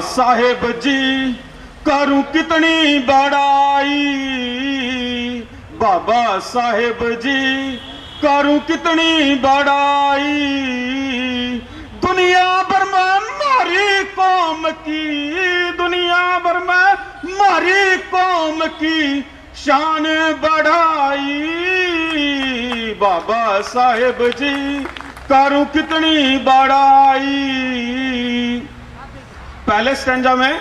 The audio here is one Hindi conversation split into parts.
साहेब जी करूं कितनी बड़ाई, बाबा साहेब जी करूं कितनी बड़ाई। दुनिया भर में मारी कौम की, दुनिया भर में मारी कौम की शान बढ़ाई। बाबा साहेब जी करूं कितनी बड़ाई। पहले स्टैंजा में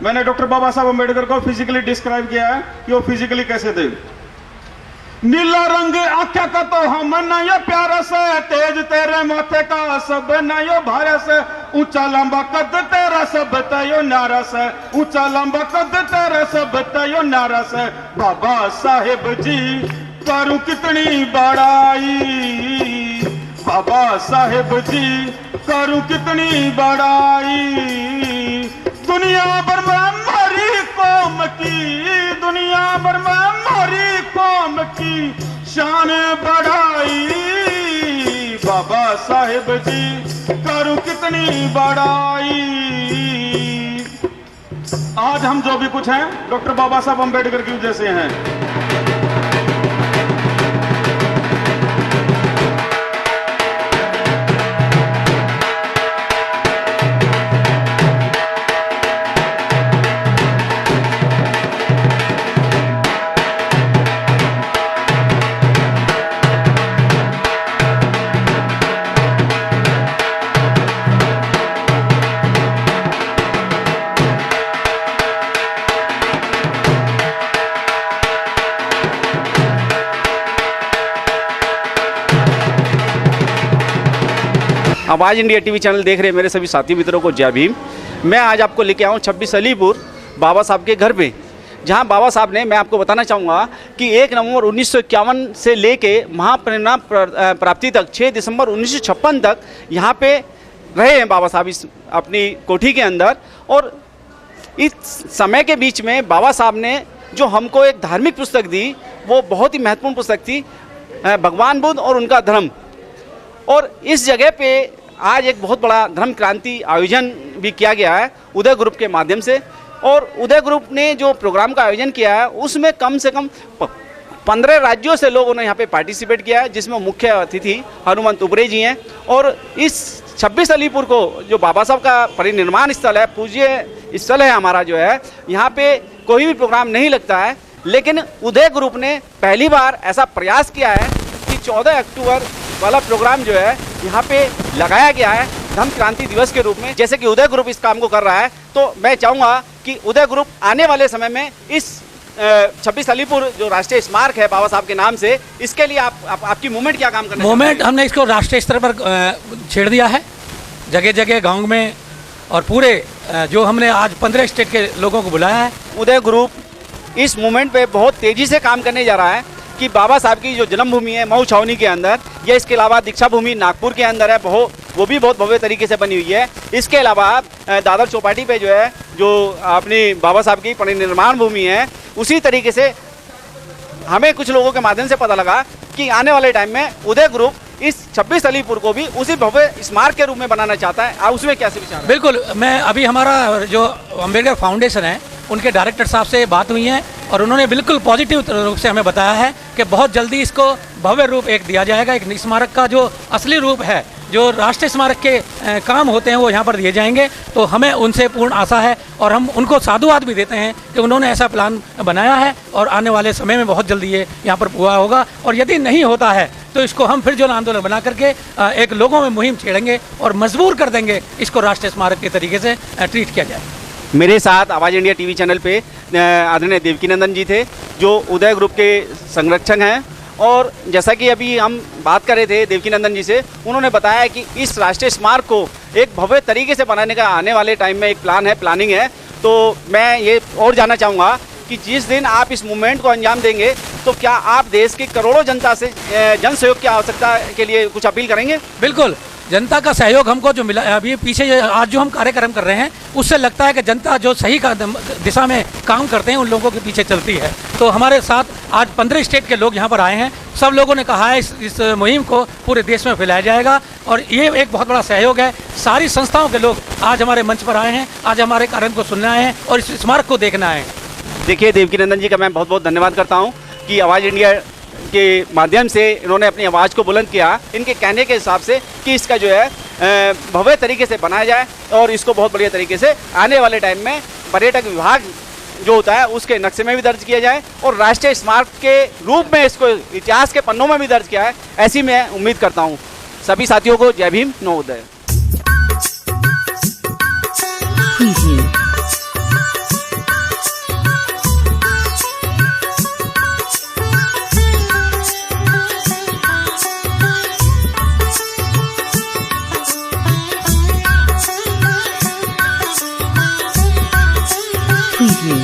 मैंने डॉक्टर बाबा साहब अम्बेडकर को फिजिकली डिस्क्राइब किया है कि वो फिजिकली कैसे थे। नीला रंग आंखें का तो हम नयो प्यारा से, तेज तेरे माथे का सब नयो भारा से, ऊंचा लंबा कद तेरा सब तयो नारा से, ऊंचा लंबा कद तेरा सब तयो नारा से। बाबा साहेब जी करूं कितनी बड़ाई, बाबा साहेब जी करूं कितनी बड़ाई। दुनिया भर में मारी कौम की, दुनिया भर में मारी कौम की शान बढ़ाई। बाबा साहेब जी करूं कितनी बड़ाई। आज हम जो भी कुछ हैं डॉक्टर बाबा साहब अम्बेडकर की वजह से हैं। आवाज़ इंडिया टीवी चैनल देख रहे मेरे सभी साथी मित्रों को जय भीम। मैं आज आपको लेके आया हूँ 26 अलीपुर बाबा साहब के घर पे, जहाँ बाबा साहब ने, मैं आपको बताना चाहूँगा कि 1 नवंबर 1951 से लेके महापरिनिर्वाण प्राप्ति तक 6 दिसंबर 1956 तक यहाँ पे रहे हैं बाबा साहब इस अपनी कोठी के अंदर। और इस समय के बीच में बाबा साहब ने जो हमको एक धार्मिक पुस्तक दी, वो बहुत ही महत्वपूर्ण पुस्तक थी, भगवान बुद्ध और उनका धर्म। और इस जगह पे आज एक बहुत बड़ा धर्म क्रांति आयोजन भी किया गया है उदय ग्रुप के माध्यम से। और उदय ग्रुप ने जो प्रोग्राम का आयोजन किया है उसमें कम से कम 15 राज्यों से लोगों ने यहाँ पे पार्टिसिपेट किया है, जिसमें मुख्य अतिथि हनुमंत उपरे जी हैं। और इस 26 अलीपुर को जो बाबा साहब का परिनिर्वाण स्थल है, पूज्य स्थल है हमारा जो है, यहाँ पे कोई भी प्रोग्राम नहीं लगता है। लेकिन उदय ग्रुप ने पहली बार ऐसा प्रयास किया है कि 14 अक्टूबर वाला प्रोग्राम जो है यहाँ पे लगाया गया है धर्म क्रांति दिवस के रूप में। जैसे कि उदय ग्रुप इस काम को कर रहा है, तो मैं चाहूँगा कि उदय ग्रुप आने वाले समय में इस 26 अलीपुर जो राष्ट्रीय स्मारक है बाबा साहब के नाम से, इसके लिए आपकी मूवमेंट क्या काम करना है? मूवमेंट हमने इसको राष्ट्रीय स्तर पर छेड़ दिया है, जगह जगह गाँव में, और पूरे जो हमने आज 15 स्टेट के लोगों को बुलाया है। उदय ग्रुप इस मूवमेंट पे बहुत तेज़ी से काम करने जा रहा है कि बाबा साहब की जो जन्मभूमि है मऊ छावनी के अंदर, या इसके अलावा दीक्षा भूमि नागपुर के अंदर है, वो भी बहुत भव्य तरीके से बनी हुई है। इसके अलावा दादर चौपाटी पे जो है, जो अपनी बाबा साहब की परिनिर्वाण भूमि है, उसी तरीके से हमें कुछ लोगों के माध्यम से पता लगा कि आने वाले टाइम में उदय ग्रुप इस 26 अलीपुर को भी उसी भव्य स्मारक के रूप में बनाना चाहता है। आप उसमें कैसे विचार? बिल्कुल, मैं अभी हमारा जो अम्बेडकर फाउंडेशन है उनके डायरेक्टर साहब से बात हुई है और उन्होंने बिल्कुल पॉजिटिव रूप से हमें बताया है कि बहुत जल्दी इसको भव्य रूप एक दिया जाएगा। एक स्मारक का जो असली रूप है, जो राष्ट्रीय स्मारक के काम होते हैं, वो यहाँ पर दिए जाएंगे। तो हमें उनसे पूर्ण आशा है और हम उनको साधुवाद भी देते हैं कि उन्होंने ऐसा प्लान बनाया है और आने वाले समय में बहुत जल्दी ये यहाँ पर पूरा होगा। और यदि नहीं होता है तो इसको हम फिर जो आंदोलन बना करके एक लोगों में मुहिम छेड़ेंगे और मजबूर कर देंगे इसको राष्ट्रीय स्मारक के तरीके से ट्रीट किया जाए। मेरे साथ आवाज़ इंडिया टीवी चैनल पे आदरणीय देवकीनंदन जी थे, जो उदय ग्रुप के संरक्षक हैं। और जैसा कि अभी हम बात कर रहे थे देवकीनंदन जी से, उन्होंने बताया कि इस राष्ट्रीय स्मारक को एक भव्य तरीके से बनाने का आने वाले टाइम में एक प्लान है, प्लानिंग है। तो मैं ये और जानना चाहूँगा कि जिस दिन आप इस मूवमेंट को अंजाम देंगे, तो क्या आप देश की करोड़ों जनता से जन सहयोग की आवश्यकता के लिए कुछ अपील करेंगे? बिल्कुल, जनता का सहयोग हमको जो मिला अभी पीछे आज जो हम कार्यक्रम कर रहे हैं उससे लगता है कि जनता जो सही दिशा में काम करते हैं उन लोगों के पीछे चलती है। तो हमारे साथ आज 15 स्टेट के लोग यहाँ पर आए हैं। सब लोगों ने कहा है इस मुहिम को पूरे देश में फैलाया जाएगा और ये एक बहुत बड़ा सहयोग है। सारी संस्थाओं के लोग आज हमारे मंच पर आए हैं, आज हमारे कार्यक्रम को सुनना है और इस स्मारक को देखना है। देखिए देवकीनंदन जी का मैं बहुत बहुत धन्यवाद करता हूँ कि आवाज़ इंडिया के माध्यम से इन्होंने अपनी आवाज़ को बुलंद किया, इनके कहने के हिसाब से कि इसका जो है भव्य तरीके से बनाया जाए और इसको बहुत बढ़िया तरीके से आने वाले टाइम में पर्यटक विभाग जो होता है उसके नक्शे में भी दर्ज किया जाए और राष्ट्रीय स्मारक के रूप में इसको इतिहास के पन्नों में भी दर्ज किया है, ऐसी मैं उम्मीद करता हूँ। सभी साथियों को जय भीम, नवोदय। Preview.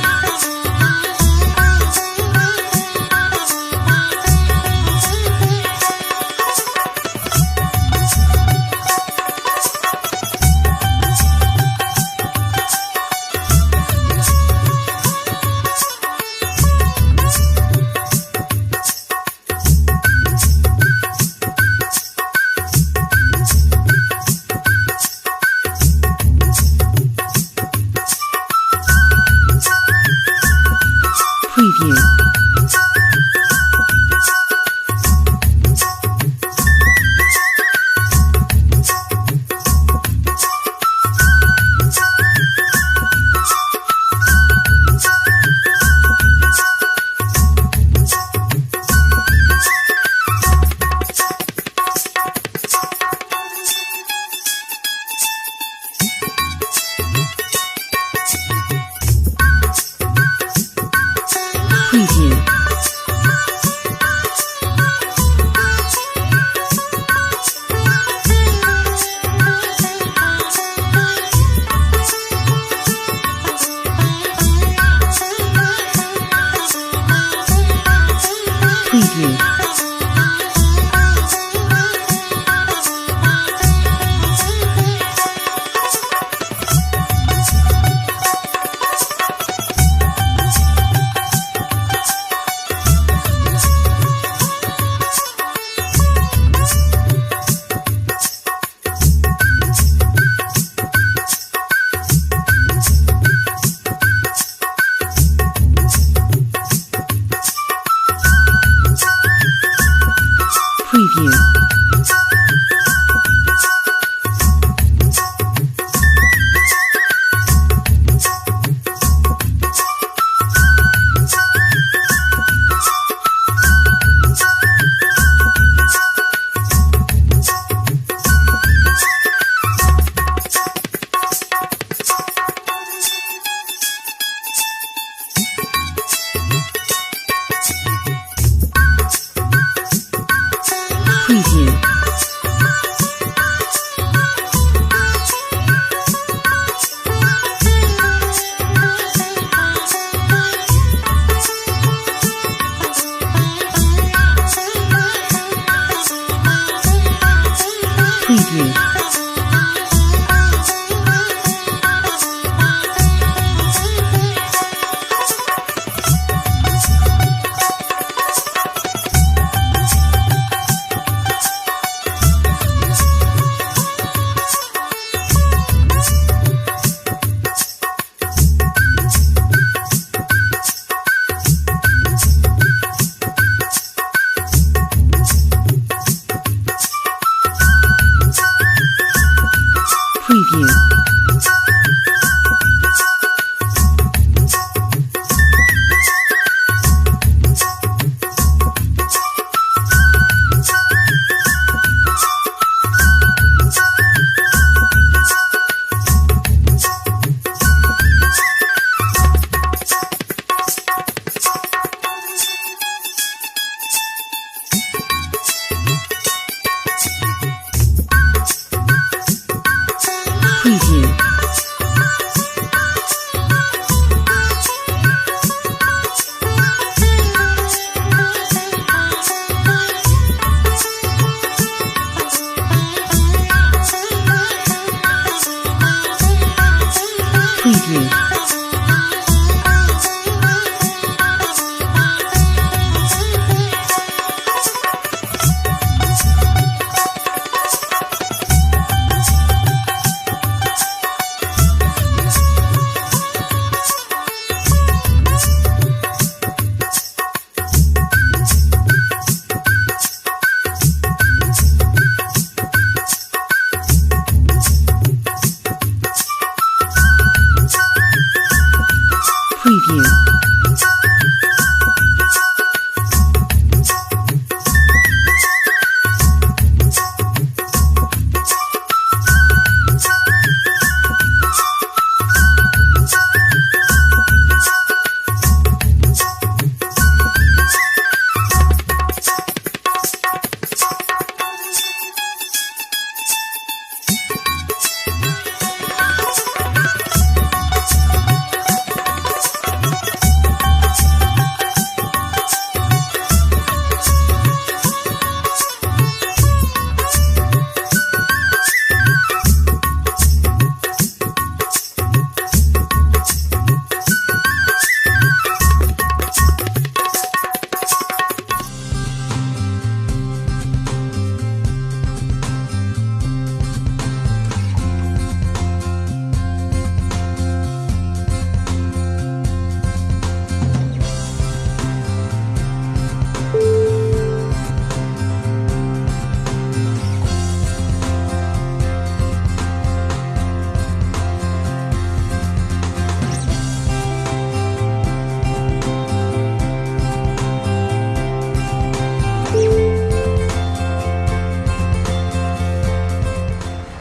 Preview.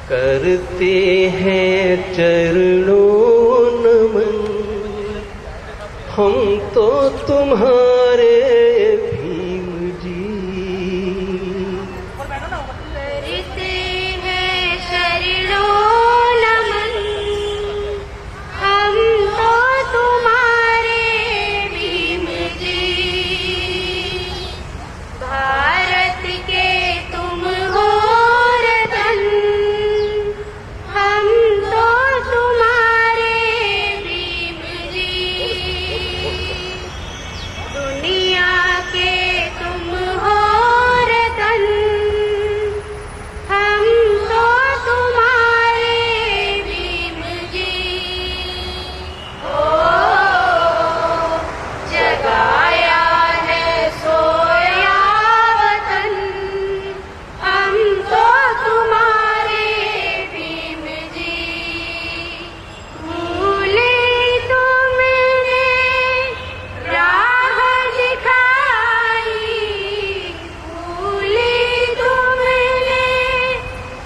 करते हैं चरणों नमन हम तो तुम्हारे भीम जी। करते हैं चरणों नमन हम तो तुम्हारे भीम जी। भारत के तुम हो रतन हम तो तुम्हारे भीम जी। दुनिया के तुम हो रतन हम तो तुम्हारे भीम जी। ओ जगाया है सोया वतन हम तो तुम्हारे भीम जी। भूले तुमने राह दिखाई भूले तुमने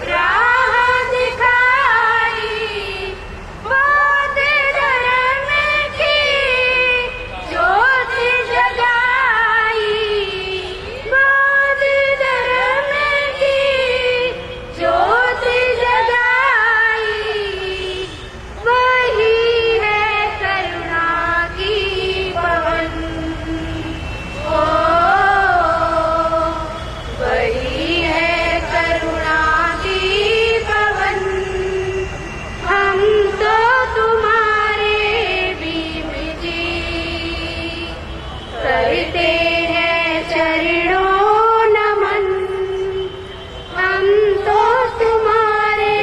राह दिखाई बोध धर्म की ज्योत जगाई बोध धर्म की ज्योत जगाई। वही है करुणा की पवन ओ वही है करुणा की पवन हम तो तुम्हारे भीम जी। करते हैं चरणों नमन हम तो तुम्हारे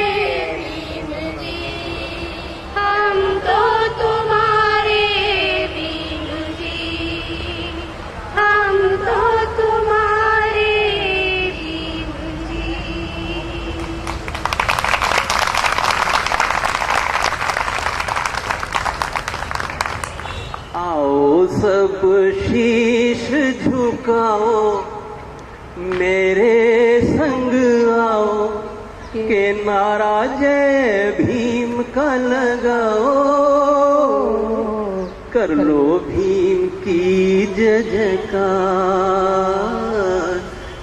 भीम जी। हम तो तुम्हारे भीम जी। हम तो तुम्हारे भीम जी। आओ सब शीश झुकाओ मेरे संग आओ के नारा जय भीम का लगाओ। कर लो भीम की जय जयकार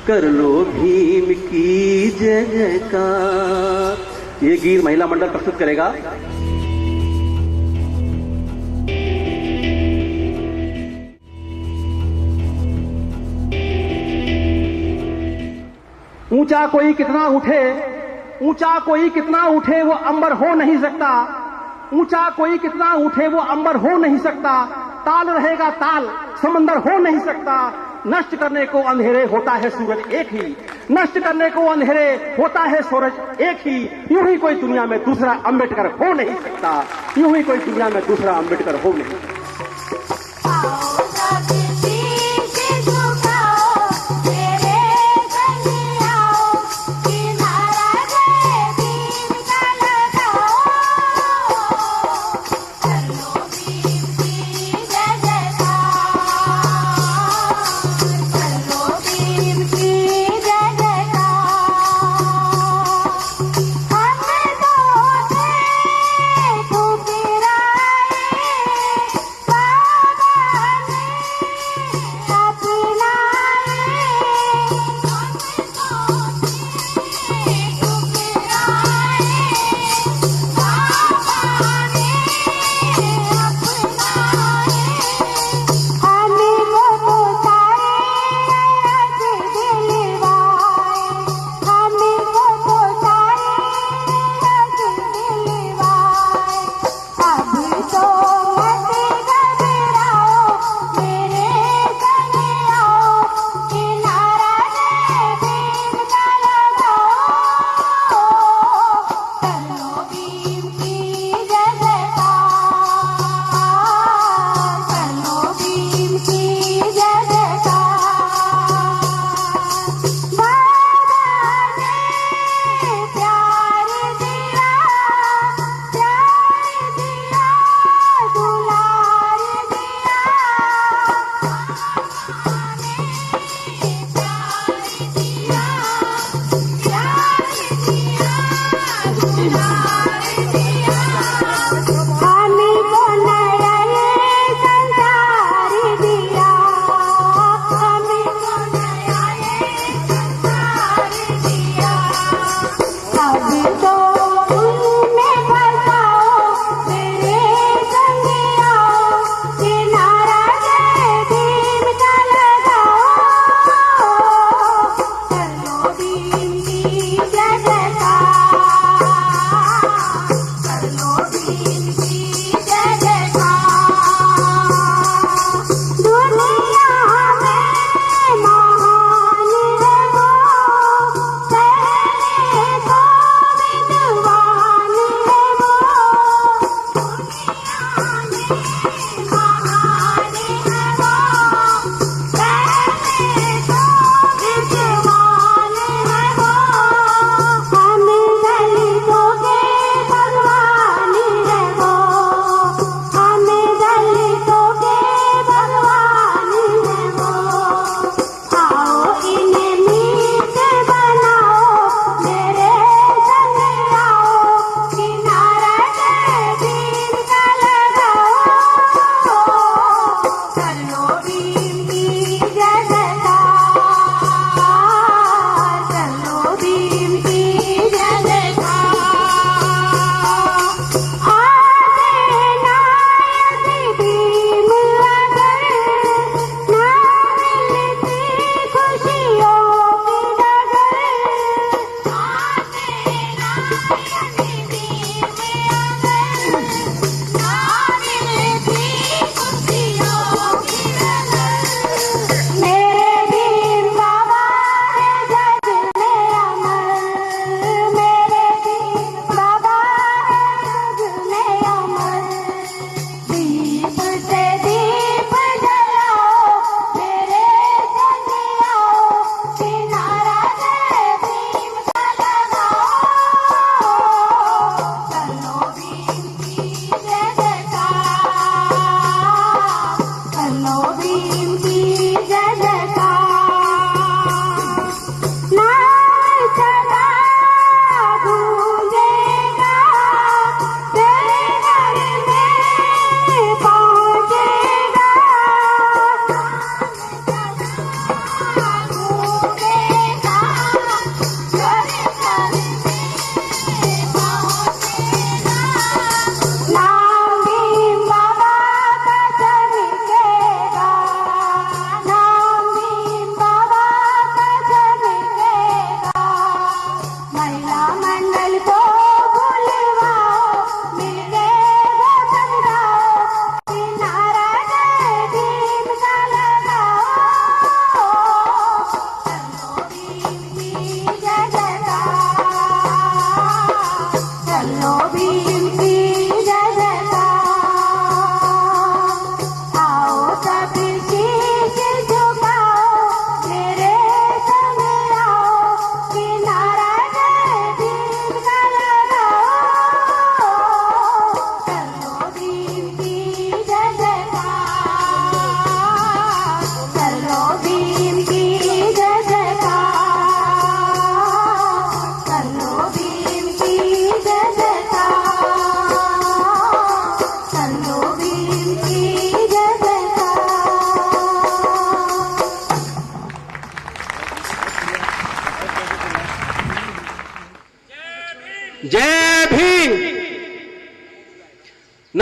कर लो भीम की जय जयकार। ये गीत महिला मंडल प्रस्तुत करेगा। ऊंचा कोई कितना उठे ऊंचा कोई कितना उठे वो अंबर हो नहीं सकता। ऊंचा कोई कितना उठे वो अंबर हो नहीं सकता। ताल रहेगा ताल समंदर हो नहीं सकता। नष्ट करने को अंधेरे होता है सूरज एक ही नष्ट करने को अंधेरे होता है सूरज एक ही। यूं ही कोई दुनिया में दूसरा अंबेडकर हो नहीं सकता। यूं ही कोई दुनिया में दूसरा अंबेडकर हो नहीं सकता।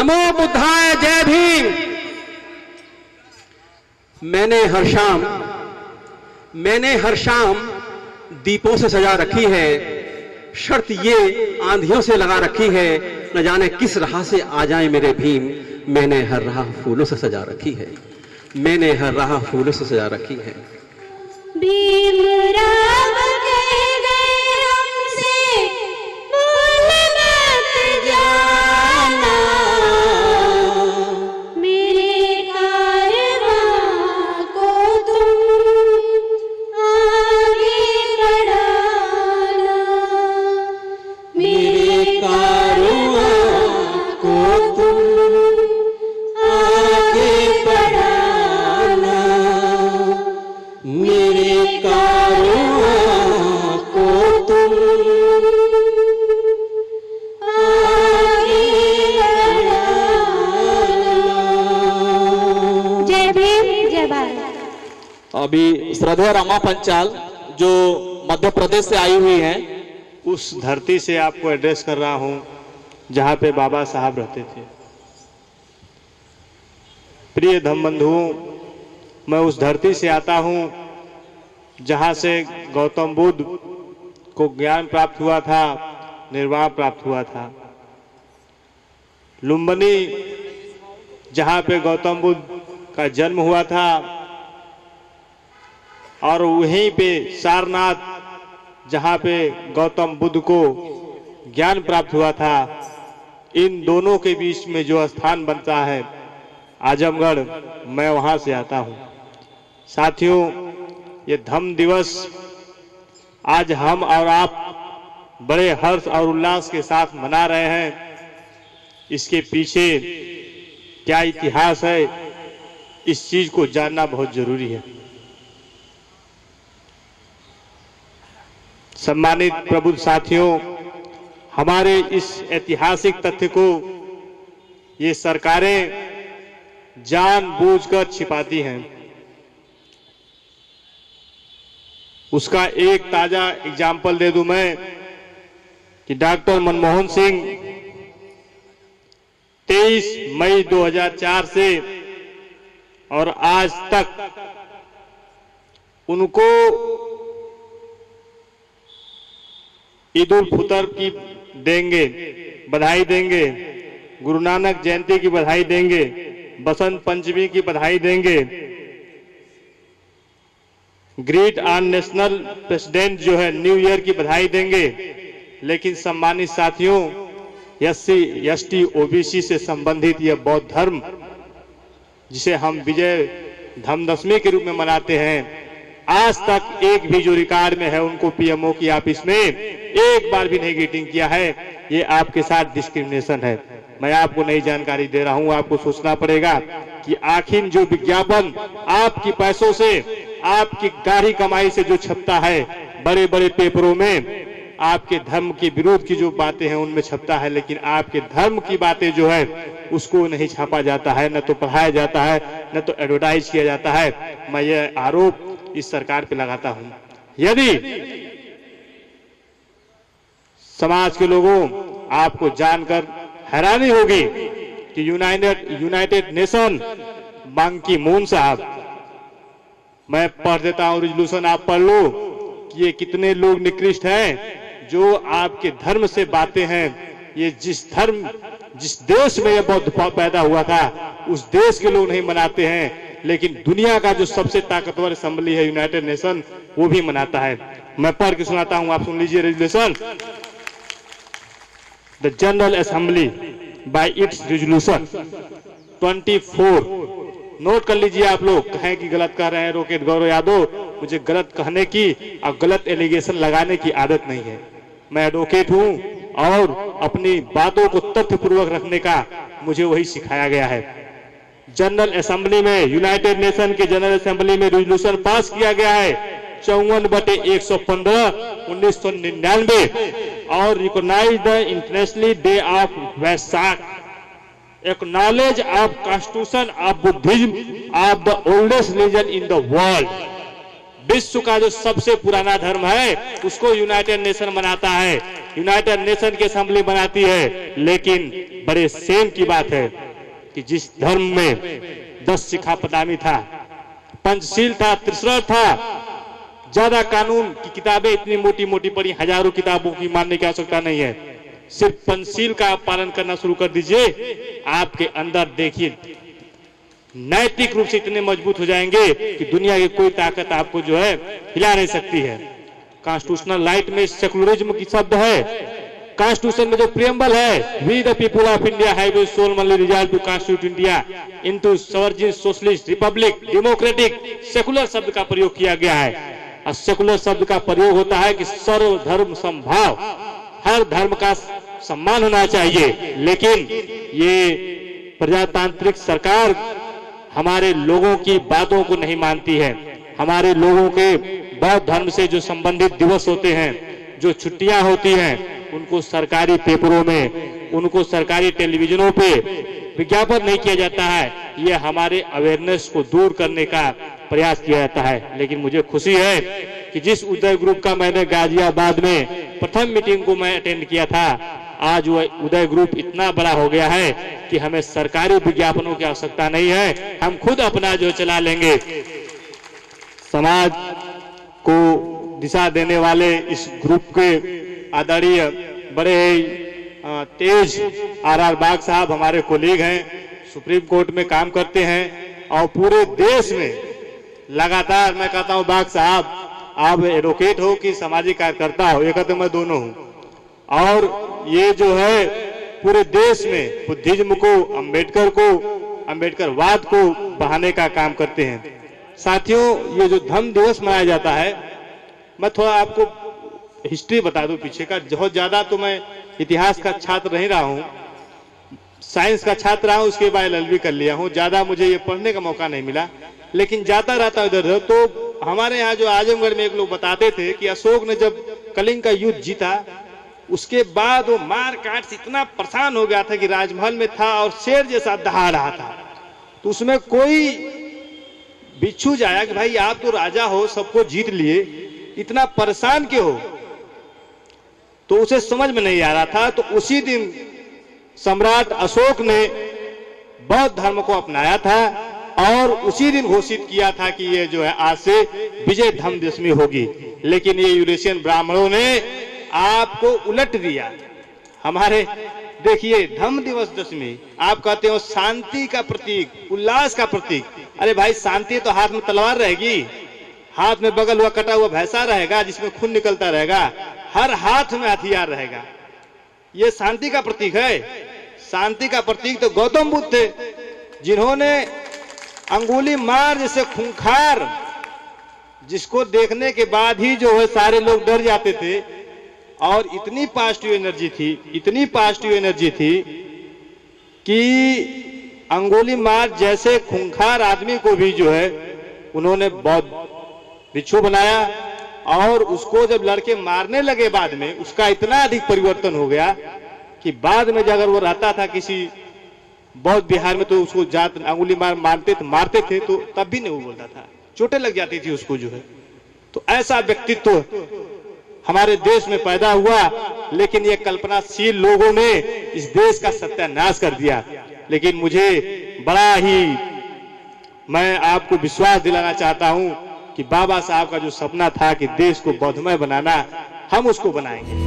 नमो बुद्धाय, जय भीम। मैंने हर शाम दीपों से सजा रखी है, शर्त ये आंधियों से लगा रखी है, न जाने किस राह से आ जाए मेरे भीम। मैंने हर राह फूलों से सजा रखी है, मैंने हर राह फूलों से सजा रखी है। भीमराव कह गए हमसे भूल मत जाना, मेरे कारवां को तुम आगे बढ़ाना, मेरे कारवां को तुम आगे बढ़ाना, मेरे कारवां को तुम आगे बढ़ाना। जय भीम, जय भारत। अभी श्रद्धेय रमा पंचाल जो मध्य प्रदेश से आई हुई हैं, उस धरती से आपको एड्रेस कर रहा हूं जहां पे बाबा साहब रहते थे। प्रिय धम्म बंधुओं, मैं उस धरती से आता हूं जहां से गौतम बुद्ध को ज्ञान प्राप्त हुआ था, निर्वाण प्राप्त हुआ था। लुम्बिनी जहां पे गौतम बुद्ध का जन्म हुआ था, और वहीं पे सारनाथ जहां पे गौतम बुद्ध को ज्ञान प्राप्त हुआ था। इन दोनों के बीच में जो स्थान बनता है आजमगढ़, मैं वहां से आता हूं। साथियों, ये धम्म दिवस आज हम और आप बड़े हर्ष और उल्लास के साथ मना रहे हैं। इसके पीछे क्या इतिहास है, इस चीज को जानना बहुत जरूरी है। सम्मानित प्रबुद्ध साथियों, हमारे इस ऐतिहासिक तथ्य को ये सरकारें जानबूझकर छिपाती हैं। उसका एक ताजा एग्जाम्पल दे दूं मैं कि डॉक्टर मनमोहन सिंह 23 मई 2004 से और आज तक उनको ईद उल फितर की देंगे, बधाई देंगे, गुरु नानक जयंती की बधाई देंगे, बसंत पंचमी की बधाई देंगे, ग्रेट ऑन नेशनल प्रेसिडेंट जो है न्यू ईयर की बधाई देंगे। लेकिन सम्मानित साथियों, SC ST OBC से संबंधित यह बौद्ध धर्म जिसे हम विजय धम्मदशमी के रूप में मनाते हैं, आज तक एक भी जो रिकॉर्ड में है उनको PMO की ऑफिस में एक बार भी नहीं मीटिंग किया है। ये आपके साथ डिस्क्रिमिनेशन है। मैं आपको नई जानकारी दे रहा हूं, आपको सोचना पड़ेगा कि आखिर जो विज्ञापन आपकी पैसों से, आपकी गाढ़ी कमाई से जो छपता है बड़े बड़े पेपरों में, आपके धर्म के विरोध की जो बातें हैं उनमें छपता है, लेकिन आपके धर्म की बातें जो है उसको नहीं छापा जाता है, न तो पढ़ाया जाता है, न तो एडवर्टाइज किया जाता है। मैं ये आरोप इस सरकार पे लगाता हूं। यदि समाज के लोगों, आपको जानकर हैरानी होगी कि यूनाइटेड नेशन बांग की मून साहब, मैं पढ़ देता हूं रेजोल्यूशन, आप पढ़ लो कि ये कितने लोग निकृष्ट हैं जो आपके धर्म से बातें हैं। ये जिस देश में यह बौद्ध पैदा हुआ था उस देश के लोग नहीं मनाते हैं, लेकिन दुनिया का जो सबसे ताकतवर असेंबली है यूनाइटेड नेशन, वो भी मनाता है। मैं पढ़ के सुनाता हूं, आप सुन लीजिए resolution. The general assembly bye it's resolution 24, note कर लीजिए आप लोग, कहें कि गलत कह रहे हैं रोकेट गौरव यादव, मुझे गलत कहने की और गलत एलिगेशन लगाने की आदत नहीं है। मैं एडवोकेट हूं और अपनी बातों को तथ्यपूर्वक रखने का मुझे वही सिखाया गया है। जनरल असेंबली में, यूनाइटेड नेशन के जनरल असेंबली में रेजोल्यूशन पास किया गया है 54/115 1999 और recognise the international day of Vaisakh, acknowledge of constitution of Buddhism of the oldest religion in the world. विश्व का जो सबसे पुराना धर्म है उसको यूनाइटेड नेशन मनाता है, यूनाइटेड नेशन की असेंबली बनाती है, लेकिन बड़े शेम की बात है कि जिस धर्म में 10 शिक्षापदामी था, पंचशील था, त्रिश्रर था, ज्यादा कानून की किताबें इतनी मोटी मोटी पढ़ी, हजारों किताबों की मानने की आवश्यकता नहीं है, सिर्फ पंचशील का आप पालन करना शुरू कर दीजिए, आपके अंदर देखिए नैतिक रूप से इतने मजबूत हो जाएंगे कि दुनिया की कोई ताकत आपको जो है हिला नहीं सकती है। कॉन्स्टिट्यूशनल राइट में सेकुलरिज्म की शब्द है, कॉन्स्टिट्यूशन में जो प्रियम्बल है, we the people of India have solemnly resolve to constitute India into sovereign socialist republic democratic, secular शब्द का प्रयोग किया गया है। और सेकुलर शब्द का प्रयोग होता है कि सर्वधर्म समभाव, हर धर्म का सम्मान होना चाहिए। लेकिन ये प्रजातांत्रिक सरकार हमारे लोगों की बातों को नहीं मानती है। हमारे लोगों के बौद्ध धर्म से जो संबंधित दिवस होते हैं, जो छुट्टियां होती हैं, उनको सरकारी पेपरों में, उनको सरकारी टेलीविजनों पे विज्ञापन नहीं किया जाता है। ये हमारे अवेयरनेस को दूर करने का प्रयास किया जाता है। लेकिन मुझे खुशी है कि जिस उदय ग्रुप का मैंने गाजियाबाद में प्रथम मीटिंग को मैं अटेंड किया था, आज वो उदय ग्रुप इतना बड़ा हो गया है कि हमें सरकारी विज्ञापनों की आवश्यकता नहीं है, हम खुद अपना जो चला लेंगे। समाज को दिशा देने वाले इस ग्रुप के आदरणीय बड़े तेज आर बाग साहब हमारे कोलीग हैं, सुप्रीम कोर्ट में काम करते हैं और पूरे देश में लगातार, मैं कहता हूं बाग साहब आप एडवोकेट हो कि सामाजिक कार्यकर्ता हो, ये कहते मैं दोनों हूं, और ये जो है पूरे देश में बुद्धिज्म को, अम्बेडकरवाद को बढ़ाने का काम करते हैं। साथियों, ये जो धम्म दिवस मनाया जाता है, मैं थोड़ा आपको हिस्ट्री बता दूं पीछे का। बहुत ज्यादा तो मैं इतिहास का छात्र नहीं रहा हूं, साइंस का छात्र रहा हूं, उसके बाद LLB कर लिया हूं, ज्यादा मुझे ये पढ़ने का मौका नहीं मिला, लेकिन जाता रहता इधर उधर। तो हमारे यहाँ जो आजमगढ़ में एक लोग बताते थे कि अशोक ने जब कलिंग का युद्ध जीता, उसके बाद वो मार काट से इतना परेशान हो गया था कि राजमहल में था और शेर जैसा दहा रहा था। तो उसमें कोई बिच्छू जाया कि भाई आप तो राजा हो, सबको जीत लिए, इतना परेशान क्यों हो? तो उसे समझ में नहीं आ रहा था। तो उसी दिन सम्राट अशोक ने बौद्ध धर्म को अपनाया था और उसी दिन घोषित किया था कि ये जो है आज से विजय धम्म दशमी होगी। लेकिन ये यूरेशियन ब्राह्मणों ने आपको उलट दिया। हमारे देखिए धम्म दिवस दशमी आप कहते हो शांति का प्रतीक, उल्लास का प्रतीक। अरे भाई शांति तो हाथ में तलवार रहेगी, हाथ में बगल हुआ कटा हुआ भैंसा रहेगा जिसमें खून निकलता रहेगा, हर हाथ में हथियार रहेगा। ये शांति का प्रतीक है। शांति का प्रतीक तो गौतम बुद्ध थे, जिन्होंने अंगुली मार जैसे खूंखार, जिसको देखने के बाद ही जो है सारे लोग डर जाते थे, और इतनी पॉजिटिव एनर्जी थी, इतनी पॉजिटिव एनर्जी थी कि अंगुली मार जैसे खूंखार आदमी को भी जो है उन्होंने बौद्ध भिक्षु बनाया। और उसको जब लड़के मारने लगे बाद में, उसका इतना अधिक परिवर्तन हो गया कि बाद में अगर वो रहता था किसी बौद्ध बिहार में तो उसको जात अंगुली मारते थे तो तब भी नहीं वो बोलता था, चोटें लग जाती थी उसको जो है। तो ऐसा व्यक्तित्व हमारे देश में पैदा हुआ, लेकिन ये कल्पनाशील लोगों ने इस देश का सत्यानाश कर दिया। लेकिन मुझे बड़ा ही, मैं आपको विश्वास दिलाना चाहता हूं कि बाबा साहब का जो सपना था कि देश को बौद्धमय बनाना, हम उसको बनाएंगे।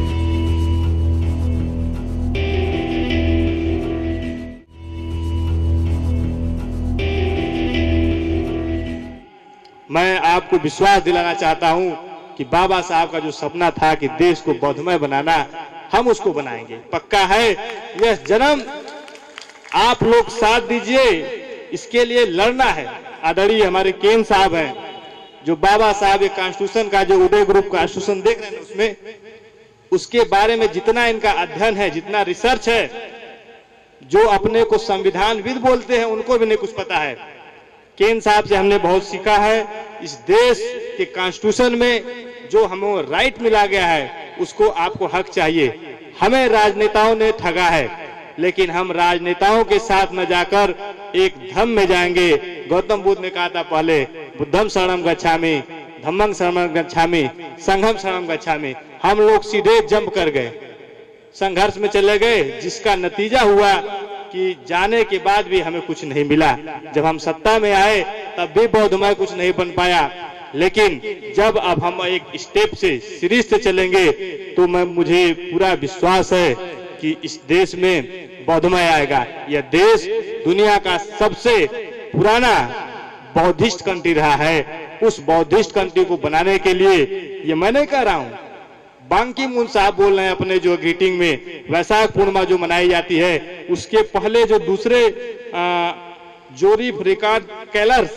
मैं आपको विश्वास दिलाना चाहता हूं कि बाबा साहब का जो सपना था कि देश को बौद्धमय बनाना, हम उसको बनाएंगे। पक्का है, यह जन्म आप लोग साथ दीजिए, इसके लिए लड़ना है। आदरणीय हमारे केन साहब हैं, जो बाबा साहब एक कॉन्स्टिट्यूशन का जो उदय ग्रुप कॉन्स्टिट्यूशन देख रहे हैं उसमें, उसके बारे में जितना इनका अध्ययन है, जितना रिसर्च है, जो अपने को संविधानविद बोलते हैं उनको भी नहीं कुछ पता है। केन साहब से हमने बहुत सीखा है। इस देश के कॉन्स्टिट्यूशन में जो हमें राइट मिला गया है उसको आपको हक चाहिए। हमें राजनेताओं ने ठगा है, लेकिन हम राजनेताओं के साथ न जाकर एक धम्म में जाएंगे। गौतम बुद्ध ने कहा था पहले, बुद्धम शरणम गच्छामि, धम्मं शरणम गच्छामि, संघम शरणम गच्छामि। हम लोग सीधे जंप कर गए, संघर्ष में चले गए, जिसका नतीजा हुआ कि जाने के बाद भी हमें कुछ नहीं मिला। जब हम सत्ता में आए तब भी बौद्धमय कुछ नहीं बन पाया, लेकिन जब अब हम एक स्टेप से सीरीज से चलेंगे तो मुझे पूरा विश्वास है कि इस देश में बौद्धमय आएगा। यह देश दुनिया का सबसे पुराना बौद्धिस्ट कंट्री रहा है। उस बौद्धिस्ट कंट्री को बनाने के लिए, ये मैं नहीं कह रहा हूं, बांकी मून साहब बोल रहे हैं अपने जो ग्रीटिंग में, वैशाख पूर्णिमा जो मनाई जाती है उसके पहले जो दूसरे जोरीफ रिकार्ड कैलर्स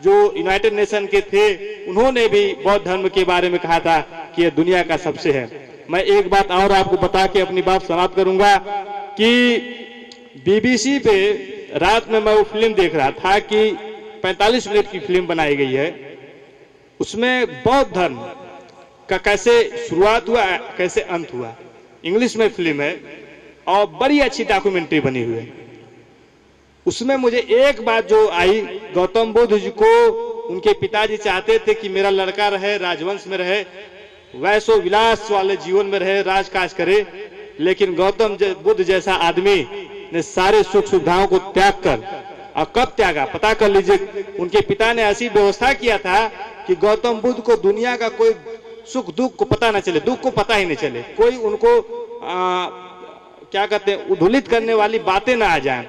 जो यूनाइटेड नेशन के थे, उन्होंने भी बौद्ध धर्म के बारे में कहा था कि यह दुनिया का सबसे है। मैं एक बात और आपको बता के अपनी बात समाप्त करूंगा कि बीबीसी पे रात में मैं वो फिल्म देख रहा था कि 45 मिनट की फिल्म बनाई गई है, उसमें बौद्ध धर्म का कैसे शुरुआत हुआ, कैसे अंत हुआ, इंग्लिश में फिल्म है और बड़ी अच्छी डॉक्यूमेंट्री बनी हुई है। उसमें मुझे एक बात जो आई, गौतम बुद्ध जी को उनके पिताजी चाहते थे कि मेरा लड़का रहे, राजवंश में रहे, वैसो विलास वाले जीवन में रहे, राजकाज करे, लेकिन गौतम बुद्ध जैसा आदमी ने सारे सुख सुविधाओं को त्याग कर, और कब त्यागा पता कर लीजिए, उनके पिता ने ऐसी व्यवस्था किया था कि गौतम बुद्ध को दुनिया का कोई सुख दुख को पता न चले, दुख को पता ही नहीं चले, कोई उनको क्या कहते हैं उद्धुलित करने वाली बातें ना आ जाए।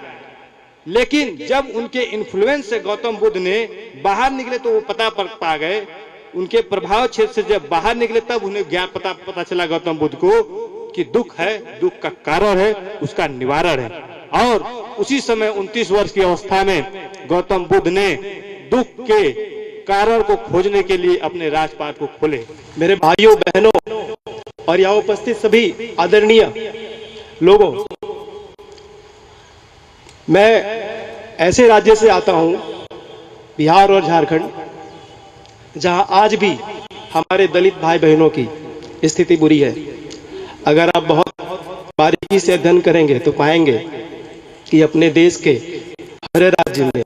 लेकिन जब उनके इन्फ्लुएंस से गौतम बुद्ध ने बाहर निकले तो वो पता पा गए, उनके प्रभाव क्षेत्र से जब बाहर निकले तब उन्हें ज्ञान पता चला गौतम बुद्ध को कि दुख है, दुख का कारण है, उसका निवारण है। और उसी समय 29 वर्ष की अवस्था में गौतम बुद्ध ने दुख के कारण को खोजने के लिए अपने राजपाट को खोले। मेरे भाइयों बहनों और यहाँ उपस्थित सभी आदरणीय लोगों, मैं ऐसे राज्य से आता हूं, बिहार और झारखंड, जहां आज भी हमारे दलित भाई बहनों की स्थिति बुरी है। अगर आप बहुत बारीकी से अध्ययन करेंगे तो पाएंगे कि अपने देश के हर राज्य में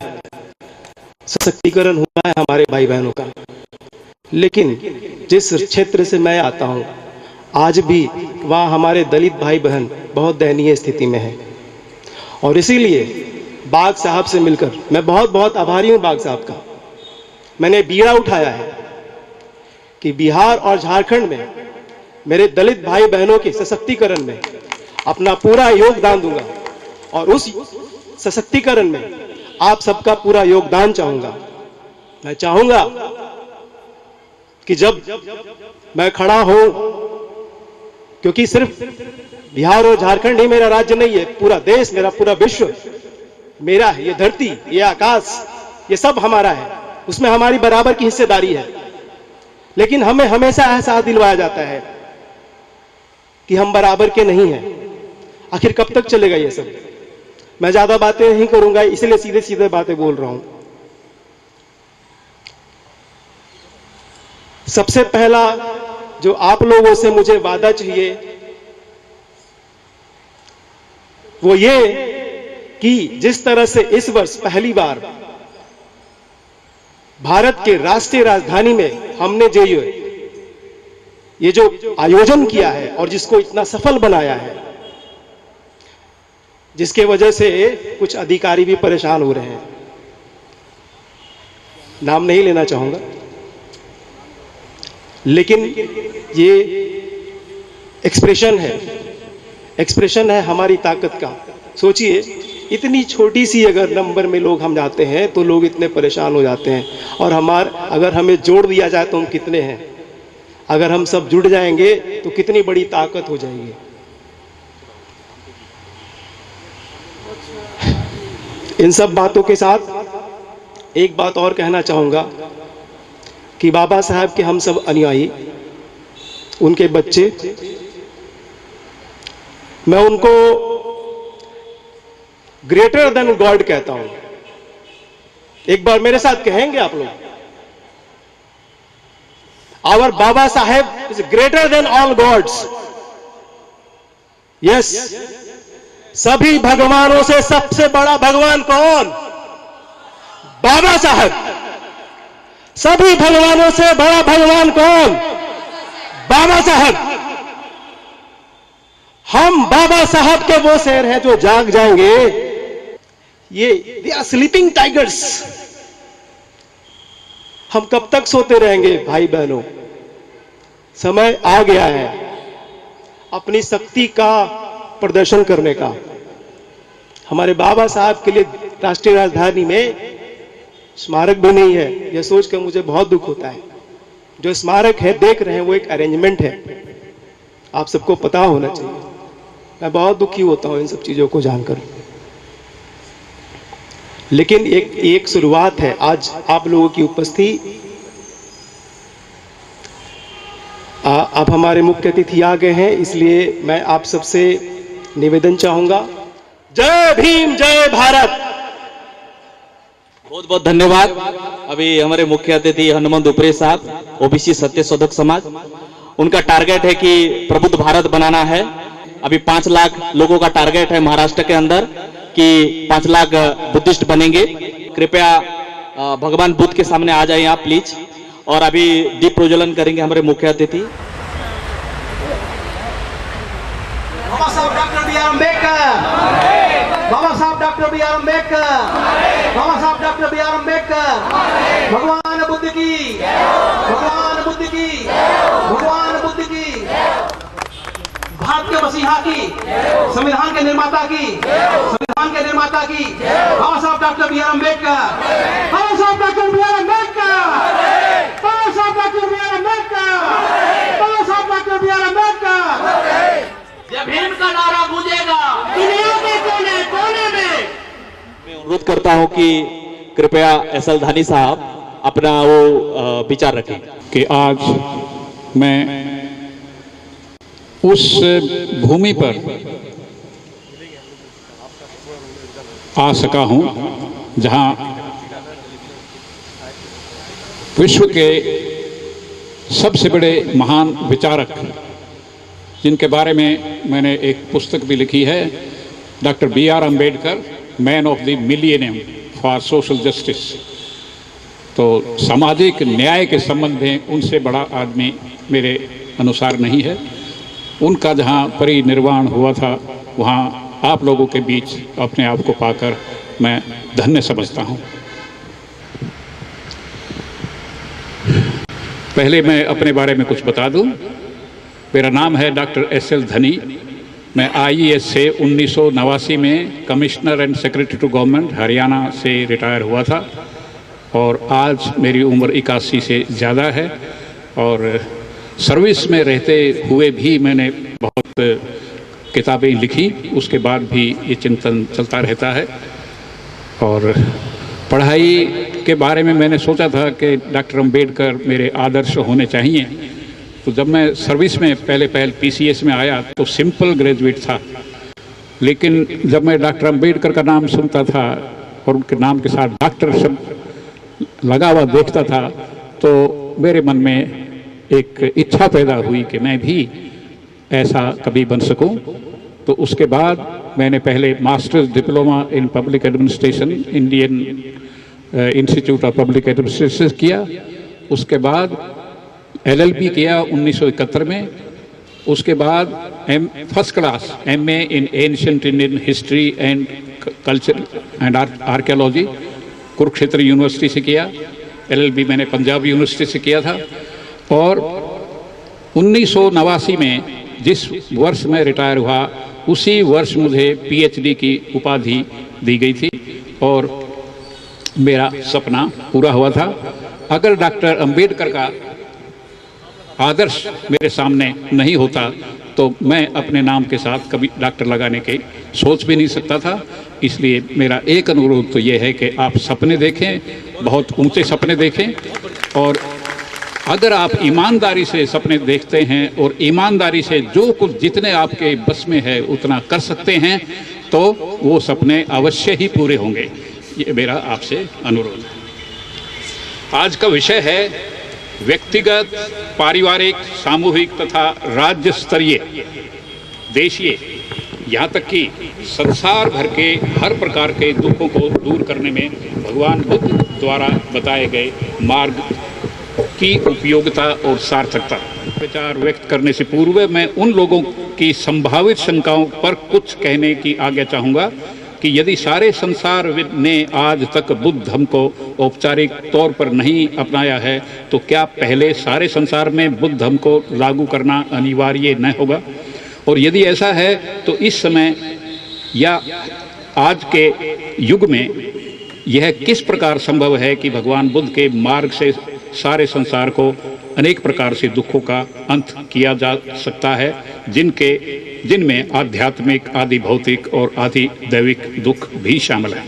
सशक्तिकरण हुआ है हमारे भाई बहनों का, लेकिन जिस क्षेत्र से मैं आता हूं आज भी वहां हमारे दलित भाई बहन बहुत दयनीय स्थिति में है। और इसीलिए बाग साहब से मिलकर मैं बहुत बहुत आभारी हूं बाग साहब का। मैंने बीड़ा उठाया है कि बिहार और झारखंड में मेरे दलित भाई बहनों के सशक्तिकरण में अपना पूरा योगदान दूंगा, और उस सशक्तिकरण में आप सबका पूरा योगदान चाहूंगा। मैं चाहूंगा कि जब मैं खड़ा हूं, क्योंकि सिर्फ बिहार और झारखंड ही मेरा राज्य नहीं है, पूरा देश मेरा, पूरा विश्व मेरा है, ये धरती, ये आकाश, ये सब हमारा है, उसमें हमारी बराबर की हिस्सेदारी है। लेकिन हमें हमेशा एहसास दिलवाया जाता है कि हम बराबर के नहीं हैं। आखिर कब तक चलेगा ये सब? मैं ज्यादा बातें नहीं करूंगा, इसलिए सीधे सीधे बातें बोल रहा हूं। सबसे पहला जो आप लोगों से मुझे वादा चाहिए वो ये कि जिस तरह से इस वर्ष पहली बार भारत के राष्ट्रीय राजधानी में हमने ये जो आयोजन किया है और जिसको इतना सफल बनाया है, जिसके वजह से कुछ अधिकारी भी परेशान हो रहे हैं, नाम नहीं लेना चाहूंगा, लेकिन ये एक्सप्रेशन है हमारी ताकत का। सोचिए, इतनी छोटी सी अगर नंबर में लोग हम जाते हैं तो लोग इतने परेशान हो जाते हैं, और अगर हमें जोड़ दिया जाए तो हम कितने हैं, अगर हम सब जुड़ जाएंगे तो कितनी बड़ी ताकत हो जाएगी। इन सब बातों के साथ एक बात और कहना चाहूंगा कि बाबा साहब के हम सब अनुयायी, उनके बच्चे, मैं उनको ग्रेटर देन गॉड कहता हूं। एक बार मेरे साथ कहेंगे आप लोग? Our Baba Saheb is greater than all gods. Yes, सभी भगवानों से सबसे बड़ा भगवान कौन? बाबा साहब। सभी भगवानों से बड़ा भगवान कौन? बाबा साहब। हम बाबा साहब के वो शेर हैं जो जाग जाएंगे। ये दे आर स्लीपिंग टाइगर्स। हम कब तक सोते रहेंगे भाई बहनों? समय आ गया है अपनी शक्ति का प्रदर्शन करने का। हमारे बाबा साहब के लिए राष्ट्रीय राजधानी में स्मारक भी नहीं है। यह सोचकर मुझे बहुत दुख होता है। जो स्मारक है देख रहे हैं वो एक अरेंजमेंट है, आप सबको पता होना चाहिए। मैं बहुत दुखी होता हूं इन सब चीजों को जानकर, लेकिन एक शुरुआत है। आज आप लोगों की उपस्थिति, आप हमारे मुख्य अतिथि आ गए हैं, इसलिए मैं आप सबसे निवेदन चाहूंगा। जय भीम, जय भारत। बहुत बहुत धन्यवाद। अभी हमारे मुख्य अतिथि हनुमान दुपरे साहब, ओबीसी सत्य शोधक समाज, उनका टारगेट है कि प्रबुद्ध भारत बनाना है। अभी 5 लाख लोगों का टारगेट है महाराष्ट्र के अंदर कि 5 लाख बुद्धिस्ट बनेंगे। कृपया भगवान बुद्ध के सामने आ जाएं आप प्लीज। और अभी दीप प्रज्वलन करेंगे हमारे मुख्य अतिथि। बाबा साहब डॉक्टर बी आर अम्बेडकर, बाबा साहब डॉक्टर बी आर अम्बेडकर, बाबा साहब डॉक्टर बी आर अम्बेडकर। भगवान बुद्ध की, भगवान बुद्ध की, भगवान बुद्ध की, भारत के मसीहा की, संविधान के निर्माता की, संविधान के निर्माता की, बाबा साहब डॉक्टर बी आर अम्बेडकर, बाबा साहब डॉक्टर बी आर अम्बेडकर, बाबा साहब डॉक्टर बी आर अम्बेडकर, बाबा साहब डॉक्टर बी आर अम्बेडकर। जब भीम का नारा गूंजेगा दुनिया के कोने कोने में। मैं अनुरोध करता हूं कि कृपया एसएल धानी साहब अपना वो विचार रखें कि आज मैं उस भूमि पर आ सका हूं जहां विश्व के सबसे बड़े महान विचारक, जिनके बारे में मैंने एक पुस्तक भी लिखी है, doctor B R Ambedkar, man of the millennium for social justice. तो सामाजिक न्याय के संबंध में उनसे बड़ा आदमी मेरे अनुसार नहीं है। उनका जहाँ परिनिर्वाण हुआ था वहाँ आप लोगों के बीच अपने आप को पाकर मैं धन्य समझता हूँ। पहले मैं अपने बारे में कुछ बता दूं। मेरा नाम है डॉक्टर एसएल धनी। मैं आईएएस से 1989 में commissioner and secretary to government Haryana से रिटायर हुआ था और आज मेरी उम्र 81 से ज़्यादा है। और सर्विस में रहते हुए भी मैंने बहुत किताबें लिखी, उसके बाद भी ये चिंतन चलता रहता है। और पढ़ाई के बारे में मैंने सोचा था कि डॉक्टर अम्बेडकर मेरे आदर्श होने चाहिए। तो जब मैं सर्विस में पहले पीसीएस में आया तो सिंपल ग्रेजुएट था, लेकिन जब मैं डॉक्टर अम्बेडकर का नाम सुनता था और उनके नाम के साथ डॉक्टर शब्द लगा हुआ देखता था तो मेरे मन में एक इच्छा पैदा हुई कि मैं भी ऐसा कभी बन सकूं। तो उसके बाद मैंने पहले masters diploma in public administration Indian institute of public administration किया। उसके बाद एलएलबी किया 1971 में। उसके बाद first class MA in ancient Indian history and culture and archaeology Kurukshetra university से किया। एलएलबी मैंने पंजाब यूनिवर्सिटी से किया था। और 1989 में जिस वर्ष में रिटायर हुआ उसी वर्ष मुझे पीएचडी की उपाधि दी गई थी और मेरा सपना पूरा हुआ था। अगर डॉक्टर अम्बेडकर का आदर्श मेरे सामने नहीं होता तो मैं अपने नाम के साथ कभी डॉक्टर लगाने की सोच भी नहीं सकता था। इसलिए मेरा एक अनुरोध तो ये है कि आप सपने देखें, बहुत ऊंचे सपने देखें, और अगर आप ईमानदारी से सपने देखते हैं और ईमानदारी से जो कुछ जितने आपके बस में है उतना कर सकते हैं तो वो सपने अवश्य ही पूरे होंगे। ये मेरा आपसे अनुरोध है। आज का विषय है व्यक्तिगत, पारिवारिक, सामूहिक तथा राज्य स्तरीय, देशीय, यहाँ तक कि संसार भर के हर प्रकार के दुखों को दूर करने में भगवान बुद्ध द्वारा बताए गए मार्ग की उपयोगिता और सार्थकता। विचार व्यक्त करने से पूर्व मैं उन लोगों की संभावित शंकाओं पर कुछ कहने की आज्ञा चाहूँगा कि यदि सारे संसार ने आज तक बुद्ध धर्म को औपचारिक तौर पर नहीं अपनाया है तो क्या पहले सारे संसार में बुद्ध धर्म को लागू करना अनिवार्य न होगा? और यदि ऐसा है तो इस समय या आज के युग में यह किस प्रकार संभव है कि भगवान बुद्ध के मार्ग से सारे संसार को अनेक प्रकार से दुखों का अंत किया जा सकता है, जिनमें आध्यात्मिक, आदि भौतिक और आदि दैविक दुख भी शामिल हैं।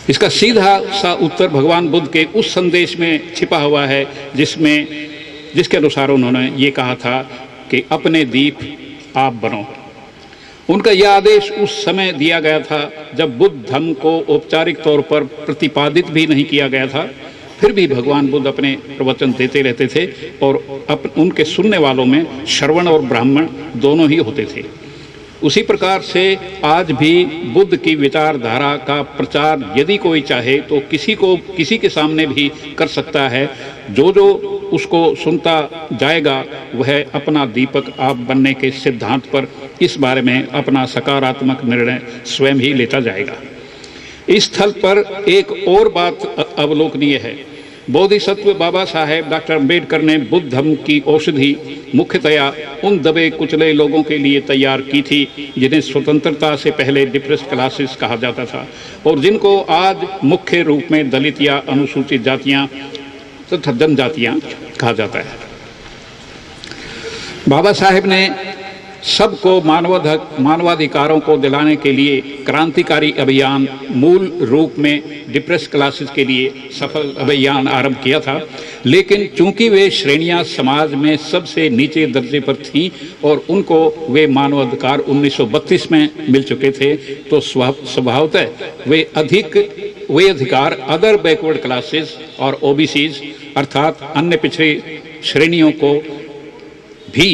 इसका सीधा सा उत्तर भगवान बुद्ध के उस संदेश में छिपा हुआ है जिसके अनुसार उन्होंने ये कहा था कि अपने दीप आप बनो। उनका यह आदेश उस समय दिया गया था जब बुद्ध धर्म को औपचारिक तौर पर प्रतिपादित भी नहीं किया गया था, फिर भी भगवान बुद्ध अपने प्रवचन देते रहते थे और उनके सुनने वालों में श्रवण और ब्राह्मण दोनों ही होते थे। उसी प्रकार से आज भी बुद्ध की विचारधारा का प्रचार यदि कोई चाहे तो किसी के सामने भी कर सकता है। जो उसको सुनता जाएगा वह अपना दीपक आप बनने के सिद्धांत पर इस बारे में अपना सकारात्मक निर्णय स्वयं ही लेता जाएगा। इस स्थल पर एक और बात अवलोकनीय है। बोधिसत्व बाबा साहेब डॉक्टर अम्बेडकर ने बुद्ध धर्म की औषधि मुख्यतया उन दबे कुचले लोगों के लिए तैयार की थी जिन्हें स्वतंत्रता से पहले डिप्रेस्ड क्लासेस कहा जाता था और जिनको आज मुख्य रूप में दलित या अनुसूचित जातियां तथा जनजातियां कहा जाता है। बाबा साहेब ने सबको मानवाधिकारों को दिलाने के लिए क्रांतिकारी अभियान, मूल रूप में डिप्रेस क्लासेस के लिए सफल अभियान आरंभ किया था, लेकिन चूंकि वे श्रेणियां समाज में सबसे नीचे दर्जे पर थीं और उनको वे मानवाधिकार 1932 में मिल चुके थे, तो स्वभावतः वे अधिकार अदर बैकवर्ड क्लासेस और ओबीसीज अर्थात अन्य पिछड़ी श्रेणियों को भी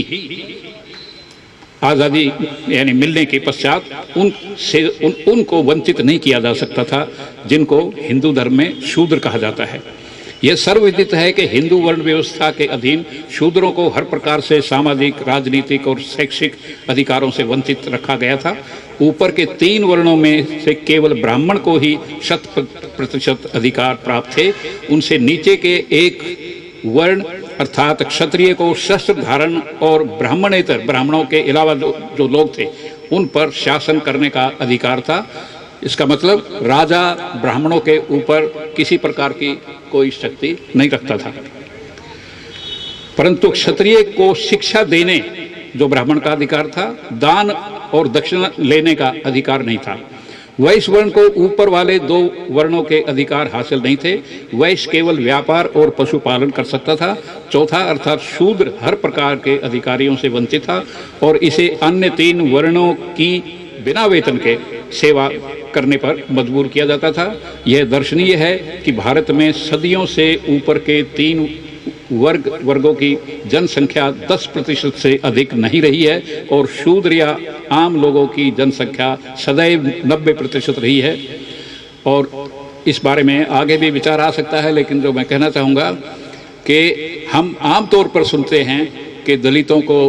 आज़ादी यानी मिलने के पश्चात उनको वंचित नहीं किया जा सकता था, जिनको हिंदू धर्म में शूद्र कहा जाता है। यह सर्वविदित है कि हिंदू वर्ण व्यवस्था के अधीन शूद्रों को हर प्रकार से सामाजिक, राजनीतिक और शैक्षिक अधिकारों से वंचित रखा गया था। ऊपर के 3 वर्णों में से केवल ब्राह्मण को ही 100% अधिकार प्राप्त थे। उनसे नीचे के एक वर्ण अर्थात क्षत्रिय को शस्त्र धारण और ब्राह्मणेतर ब्राह्मणों के अलावा जो लोग थे उन पर शासन करने का अधिकार था। इसका मतलब राजा ब्राह्मणों के ऊपर किसी प्रकार की कोई शक्ति नहीं रखता था, परंतु क्षत्रिय को शिक्षा देने जो ब्राह्मण का अधिकार था, दान और दक्षिणा लेने का अधिकार नहीं था। वैश्य वर्ण को ऊपर वाले 2 वर्णों के अधिकार हासिल नहीं थे। वैश्य केवल व्यापार और पशुपालन कर सकता था। चौथा अर्थात शूद्र हर प्रकार के अधिकारियों से वंचित था और इसे अन्य 3 वर्णों की बिना वेतन के सेवा करने पर मजबूर किया जाता था। यह दर्शनीय है कि भारत में सदियों से ऊपर के 3 वर्गों की जनसंख्या 10% से अधिक नहीं रही है और शूद्र या आम लोगों की जनसंख्या सदैव 90% रही है। और इस बारे में आगे भी विचार आ सकता है, लेकिन जो मैं कहना चाहूँगा कि हम आम तौर पर सुनते हैं कि दलितों को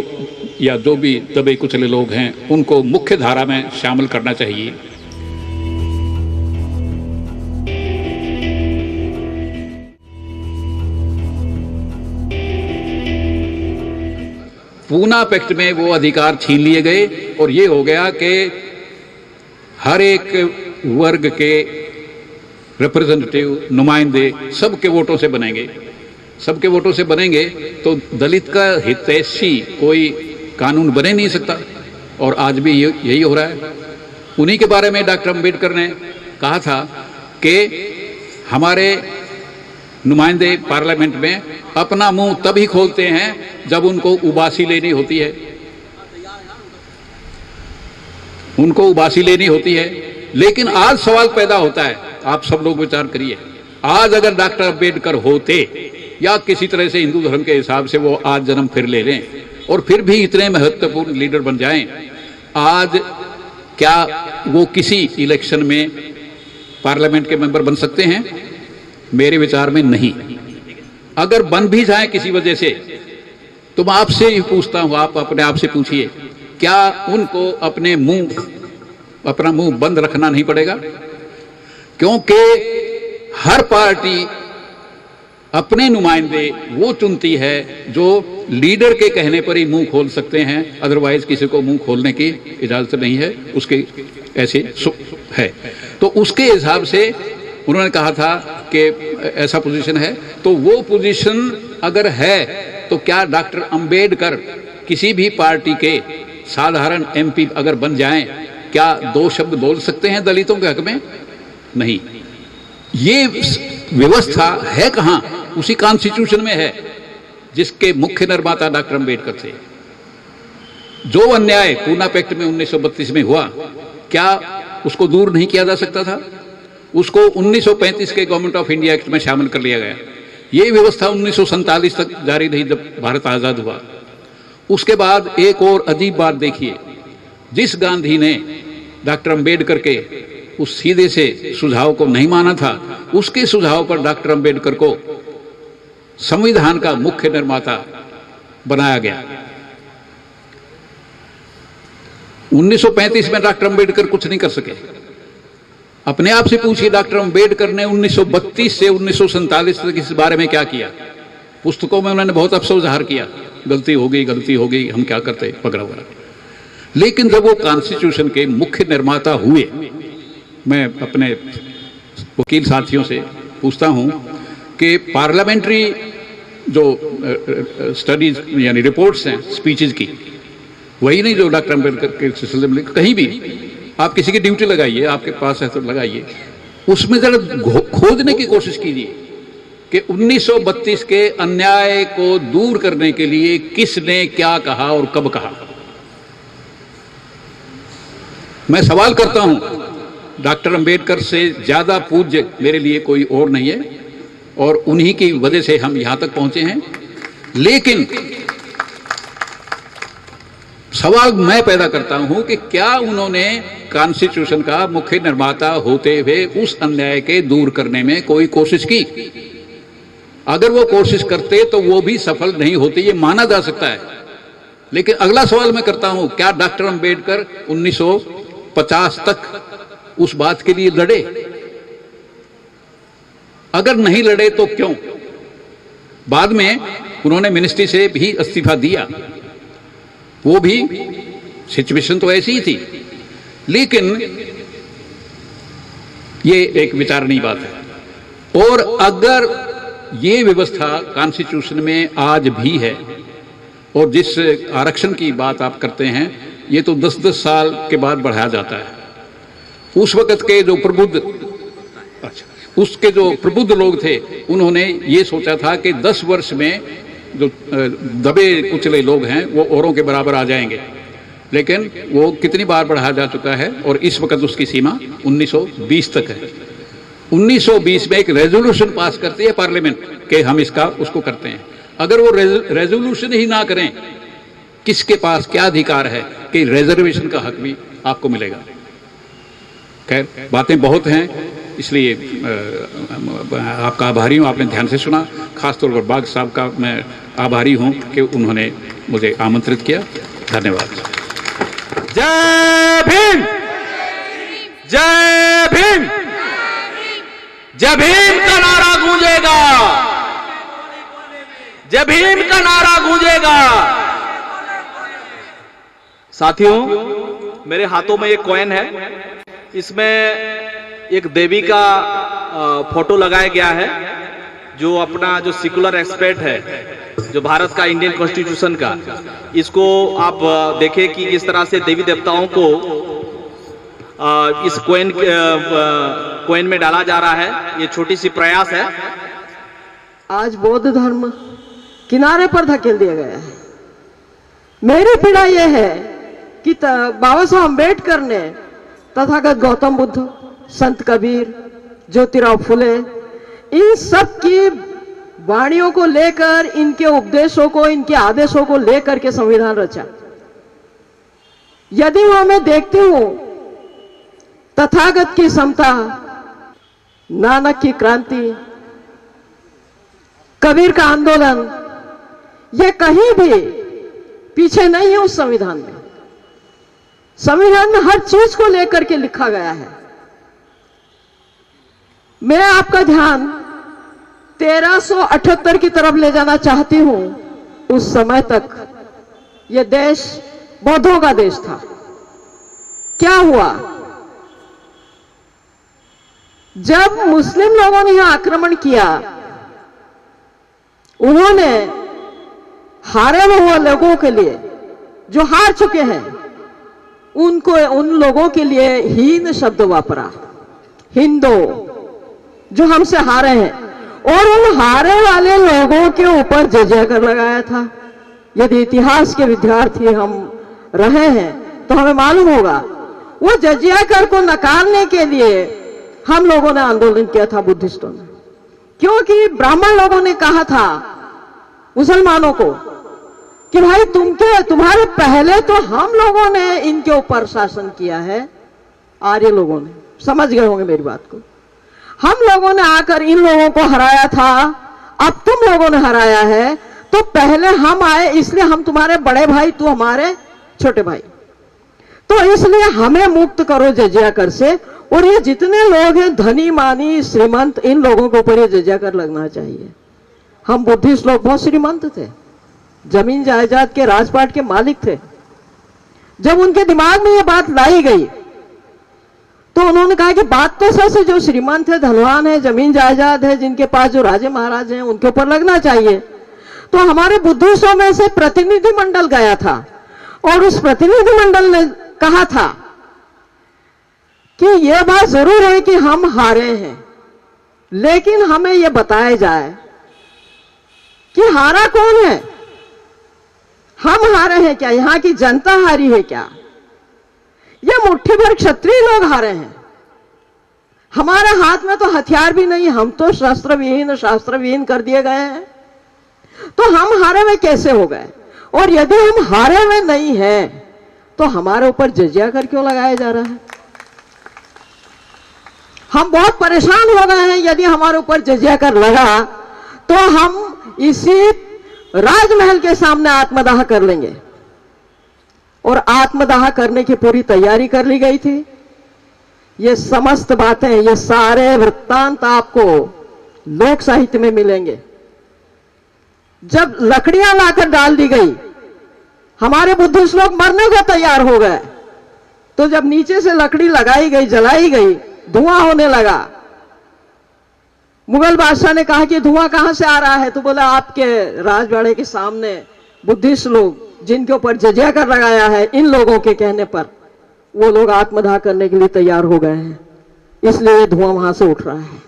या जो भी दबे कुचले लोग हैं उनको मुख्य धारा में शामिल करना चाहिए। पूना पैक्ट में वो अधिकार छीन लिए गए और ये हो गया कि हर एक वर्ग के रिप्रेजेंटेटिव नुमाइंदे सबके वोटों से बनेंगे। सबके वोटों से बनेंगे तो दलित का हितैषी कोई कानून बने नहीं सकता और आज भी यही हो रहा है। उन्हीं के बारे में डॉक्टर अम्बेडकर ने कहा था कि हमारे नुमाइंदे पार्लियामेंट में अपना मुंह तभी खोलते हैं जब उनको उबासी लेनी होती है। उनको उबासी लेनी होती है। लेकिन आज सवाल पैदा होता है, आप सब लोग विचार करिए, आज अगर डॉक्टर अम्बेडकर होते या किसी तरह से हिंदू धर्म के हिसाब से वो आज जन्म फिर ले लें और फिर भी इतने महत्वपूर्ण लीडर बन जाएं, आज क्या वो किसी इलेक्शन में पार्लियामेंट के मेंबर बन सकते हैं? मेरे विचार में नहीं। अगर बन भी जाए किसी वजह से, तो मैं आपसे ही पूछता हूं, आप अपने आप से पूछिए, क्या उनको अपना मुंह बंद रखना नहीं पड़ेगा? क्योंकि हर पार्टी अपने नुमाइंदे वो चुनती है जो लीडर के कहने पर ही मुंह खोल सकते हैं, अदरवाइज किसी को मुंह खोलने की इजाजत नहीं है, उसके ऐसे है। तो उसके हिसाब से उन्होंने कहा था कि ऐसा पोजीशन है, तो वो पोजीशन अगर है तो क्या डॉक्टर अंबेडकर किसी भी पार्टी के साधारण एमपी अगर बन जाएं, क्या 2 शब्द बोल सकते हैं दलितों के हक में? नहीं। ये व्यवस्था है कहां? उसी कॉन्स्टिट्यूशन में है जिसके मुख्य निर्माता डॉक्टर अंबेडकर थे। जो अन्याय पूना पैक्ट में 1932 में हुआ, क्या उसको दूर नहीं किया जा सकता था? उसको 1935 के गवर्नमेंट ऑफ इंडिया एक्ट में शामिल कर लिया गया। ये व्यवस्था 1947 तक जारी रही जब भारत आजाद हुआ। उसके बाद एक और अजीब बात देखिए, जिस गांधी ने डॉक्टर अंबेडकर के उस सीधे से सुझाव को नहीं माना था, उसके सुझाव पर डॉक्टर अंबेडकर को संविधान का मुख्य निर्माता बनाया गया। 1935 में डॉक्टर अंबेडकर कुछ नहीं कर सके। अपने आप से पूछिए, डॉक्टर अंबेडकर ने 1932 से 1947 तक इस बारे में क्या किया? पुस्तकों में उन्होंने बहुत अफसोस जाहिर किया, गलती हो गई, हम क्या करते वगैरह वगैरह। लेकिन जब वो कॉन्स्टिट्यूशन के मुख्य निर्माता हुए, मैं अपने वकील साथियों से पूछता हूं कि पार्लियामेंट्री जो स्टडीज यानी रिपोर्ट्स हैं स्पीचेस की, वही नहीं जो डॉक्टर अंबेडकर के सिलसिले में, कहीं भी आप किसी की ड्यूटी लगाइए, आपके पास है तो लगाइए, उसमें जरा खोजने की कोशिश कीजिए कि 1932 के अन्याय को दूर करने के लिए किसने क्या कहा और कब कहा। मैं सवाल करता हूं, डॉक्टर अंबेडकर से ज्यादा पूज्य मेरे लिए कोई और नहीं है और उन्हीं की वजह से हम यहां तक पहुंचे हैं। लेकिन सवाल मैं पैदा करता हूं कि क्या उन्होंने कॉन्स्टिट्यूशन का मुख्य निर्माता होते हुए उस अन्याय के दूर करने में कोई कोशिश की? अगर वो कोशिश करते तो वो भी सफल नहीं होती, ये माना जा सकता है। लेकिन अगला सवाल मैं करता हूं, क्या डॉक्टर अंबेडकर 1950 तक उस बात के लिए लड़े? अगर नहीं लड़े तो क्यों? बाद में उन्होंने मिनिस्ट्री से भी इस्तीफा दिया, वो भी सिचुएशन तो ऐसी ही थी। लेकिन ये एक विचारणीय बात है। और अगर ये व्यवस्था कॉन्स्टिट्यूशन में आज भी है, और जिस आरक्षण की बात आप करते हैं, ये तो 10-10 साल के बाद बढ़ाया जाता है। उस वक्त के जो प्रबुद्ध लोग थे, उन्होंने ये सोचा था कि 10 वर्ष में जो दबे कुचले लोग हैं वो औरों के बराबर आ जाएंगे। लेकिन वो कितनी बार बढ़ाया जा चुका है, और इस वक्त उसकी सीमा 1920 तक है। 1920 में एक रेजोल्यूशन पास करती है पार्लियामेंट कि हम उसको करते हैं। अगर वो रेजोल्यूशन ही ना करें, किसके पास क्या अधिकार है कि रिजर्वेशन का हक भी आपको मिलेगा? खैर, बातें बहुत हैं, इसलिए आपका आभारी हूँ, आपने ध्यान से सुना। खासतौर पर बाग साहब का मैं आभारी हूँ कि उन्होंने मुझे आमंत्रित किया। धन्यवाद। जय भीम, जय भीम, जय भीम का नारा गूंजेगा, जय भीम का नारा गूंजेगा। साथियों, मेरे हाथों में एक कॉइन है, इसमें एक देवी का फोटो लगाया गया है, जो अपना जो सेकुलर एक्सपर्ट है, जो भारत का इंडियन कॉन्स्टिट्यूशन का, इसको आप देखें कि किस तरह से देवी देवताओं को इस कॉइन में डाला जा रहा है। ये छोटी सी प्रयास है। आज बौद्ध धर्म किनारे पर धकेल दिया गया है। मेरी पीड़ा यह है कि बाबा साहब अम्बेडकर ने तथागत गौतम बुद्ध, संत कबीर, ज्योतिराव फुले, इन सब की वाणियों को लेकर, इनके उपदेशों को, इनके आदेशों को लेकर के संविधान रचा। यदि वहां मैं देखती हूं तथागत की समता, नानक की क्रांति, कबीर का आंदोलन, ये कहीं भी पीछे नहीं है उस संविधान में। संविधान में हर चीज को लेकर के लिखा गया है। मैं आपका ध्यान 1378 की तरफ ले जाना चाहती हूं। उस समय तक यह देश बौद्धों का देश था। क्या हुआ? जब मुस्लिम लोगों ने यहां आक्रमण किया, उन्होंने हारे हुए लोगों के लिए, जो हार चुके हैं, उनको, उन लोगों के लिए हीन शब्द वापरा, हिंदू, जो हमसे हारे हैं। और उन हारे वाले लोगों के ऊपर जजिया कर लगाया था। यदि इतिहास के विद्यार्थी हम रहे हैं तो हमें मालूम होगा, वो जजिया कर को नकारने के लिए हम लोगों ने आंदोलन किया था, बुद्धिस्टों ने। क्योंकि ब्राह्मण लोगों ने कहा था मुसलमानों को कि भाई तुम्हारे पहले तो हम लोगों ने इनके ऊपर शासन किया है, आर्य लोगों ने, समझ गए होंगे मेरी बात को। हम लोगों ने आकर इन लोगों को हराया था, अब तुम लोगों ने हराया है, तो पहले हम आए, इसलिए हम तुम्हारे बड़े भाई, तू हमारे छोटे भाई, तो इसलिए हमें मुक्त करो जजिया कर से। और ये जितने लोग हैं, धनी मानी श्रीमंत, इन लोगों के ऊपर ये जजिया कर लगना चाहिए। हम बुद्धिस्ट लोग बहुत श्रीमंत थे, जमीन जायदाद के, राजपाट के मालिक थे। जब उनके दिमाग में ये बात लाई गई तो उन्होंने कहा कि बात तो सच है, जो श्रीमंत है, धनवान है, जमीन जायदाद है, जिनके पास जो राजे महाराज हैं, उनके ऊपर लगना चाहिए। तो हमारे बुद्धिस्टों में से प्रतिनिधि मंडल गया था और उस प्रतिनिधि मंडल ने कहा था कि यह बात जरूर है कि हम हारे हैं, लेकिन हमें यह बताया जाए कि हारा कौन है। हम हारे हैं क्या? यहां की जनता हारी है क्या? ये मुट्ठी भर क्षत्रिय लोग हारे हैं। हमारे हाथ में तो हथियार भी नहीं, हम तो शास्त्रविहीन कर दिए गए हैं। तो हम हारे हुए कैसे हो गए? और यदि हम हारे हुए नहीं हैं तो हमारे ऊपर जजिया कर क्यों लगाया जा रहा है? हम बहुत परेशान हो गए हैं। यदि हमारे ऊपर जजिया कर लगा तो हम इसी राजमहल के सामने आत्मदाह कर लेंगे। और आत्मदाह करने की पूरी तैयारी कर ली गई थी। ये समस्त बातें, ये सारे वृत्तांत आपको लोक साहित्य में मिलेंगे। जब लकड़ियां लाकर डाल दी गई, हमारे बुद्धिस्ट लोग मरने को तैयार हो गए। तो जब नीचे से लकड़ी लगाई गई, जलाई गई, धुआं होने लगा। मुगल बादशाह ने कहा कि धुआं कहां से आ रहा है? तो बोला आपके राजवाड़े के सामने बुद्धिस्ट लोग, जिनके ऊपर जजिया कर लगाया है, इन लोगों के कहने पर वो लोग आत्मदाह करने के लिए तैयार हो गए हैं, इसलिए धुआं वहां से उठ रहा है।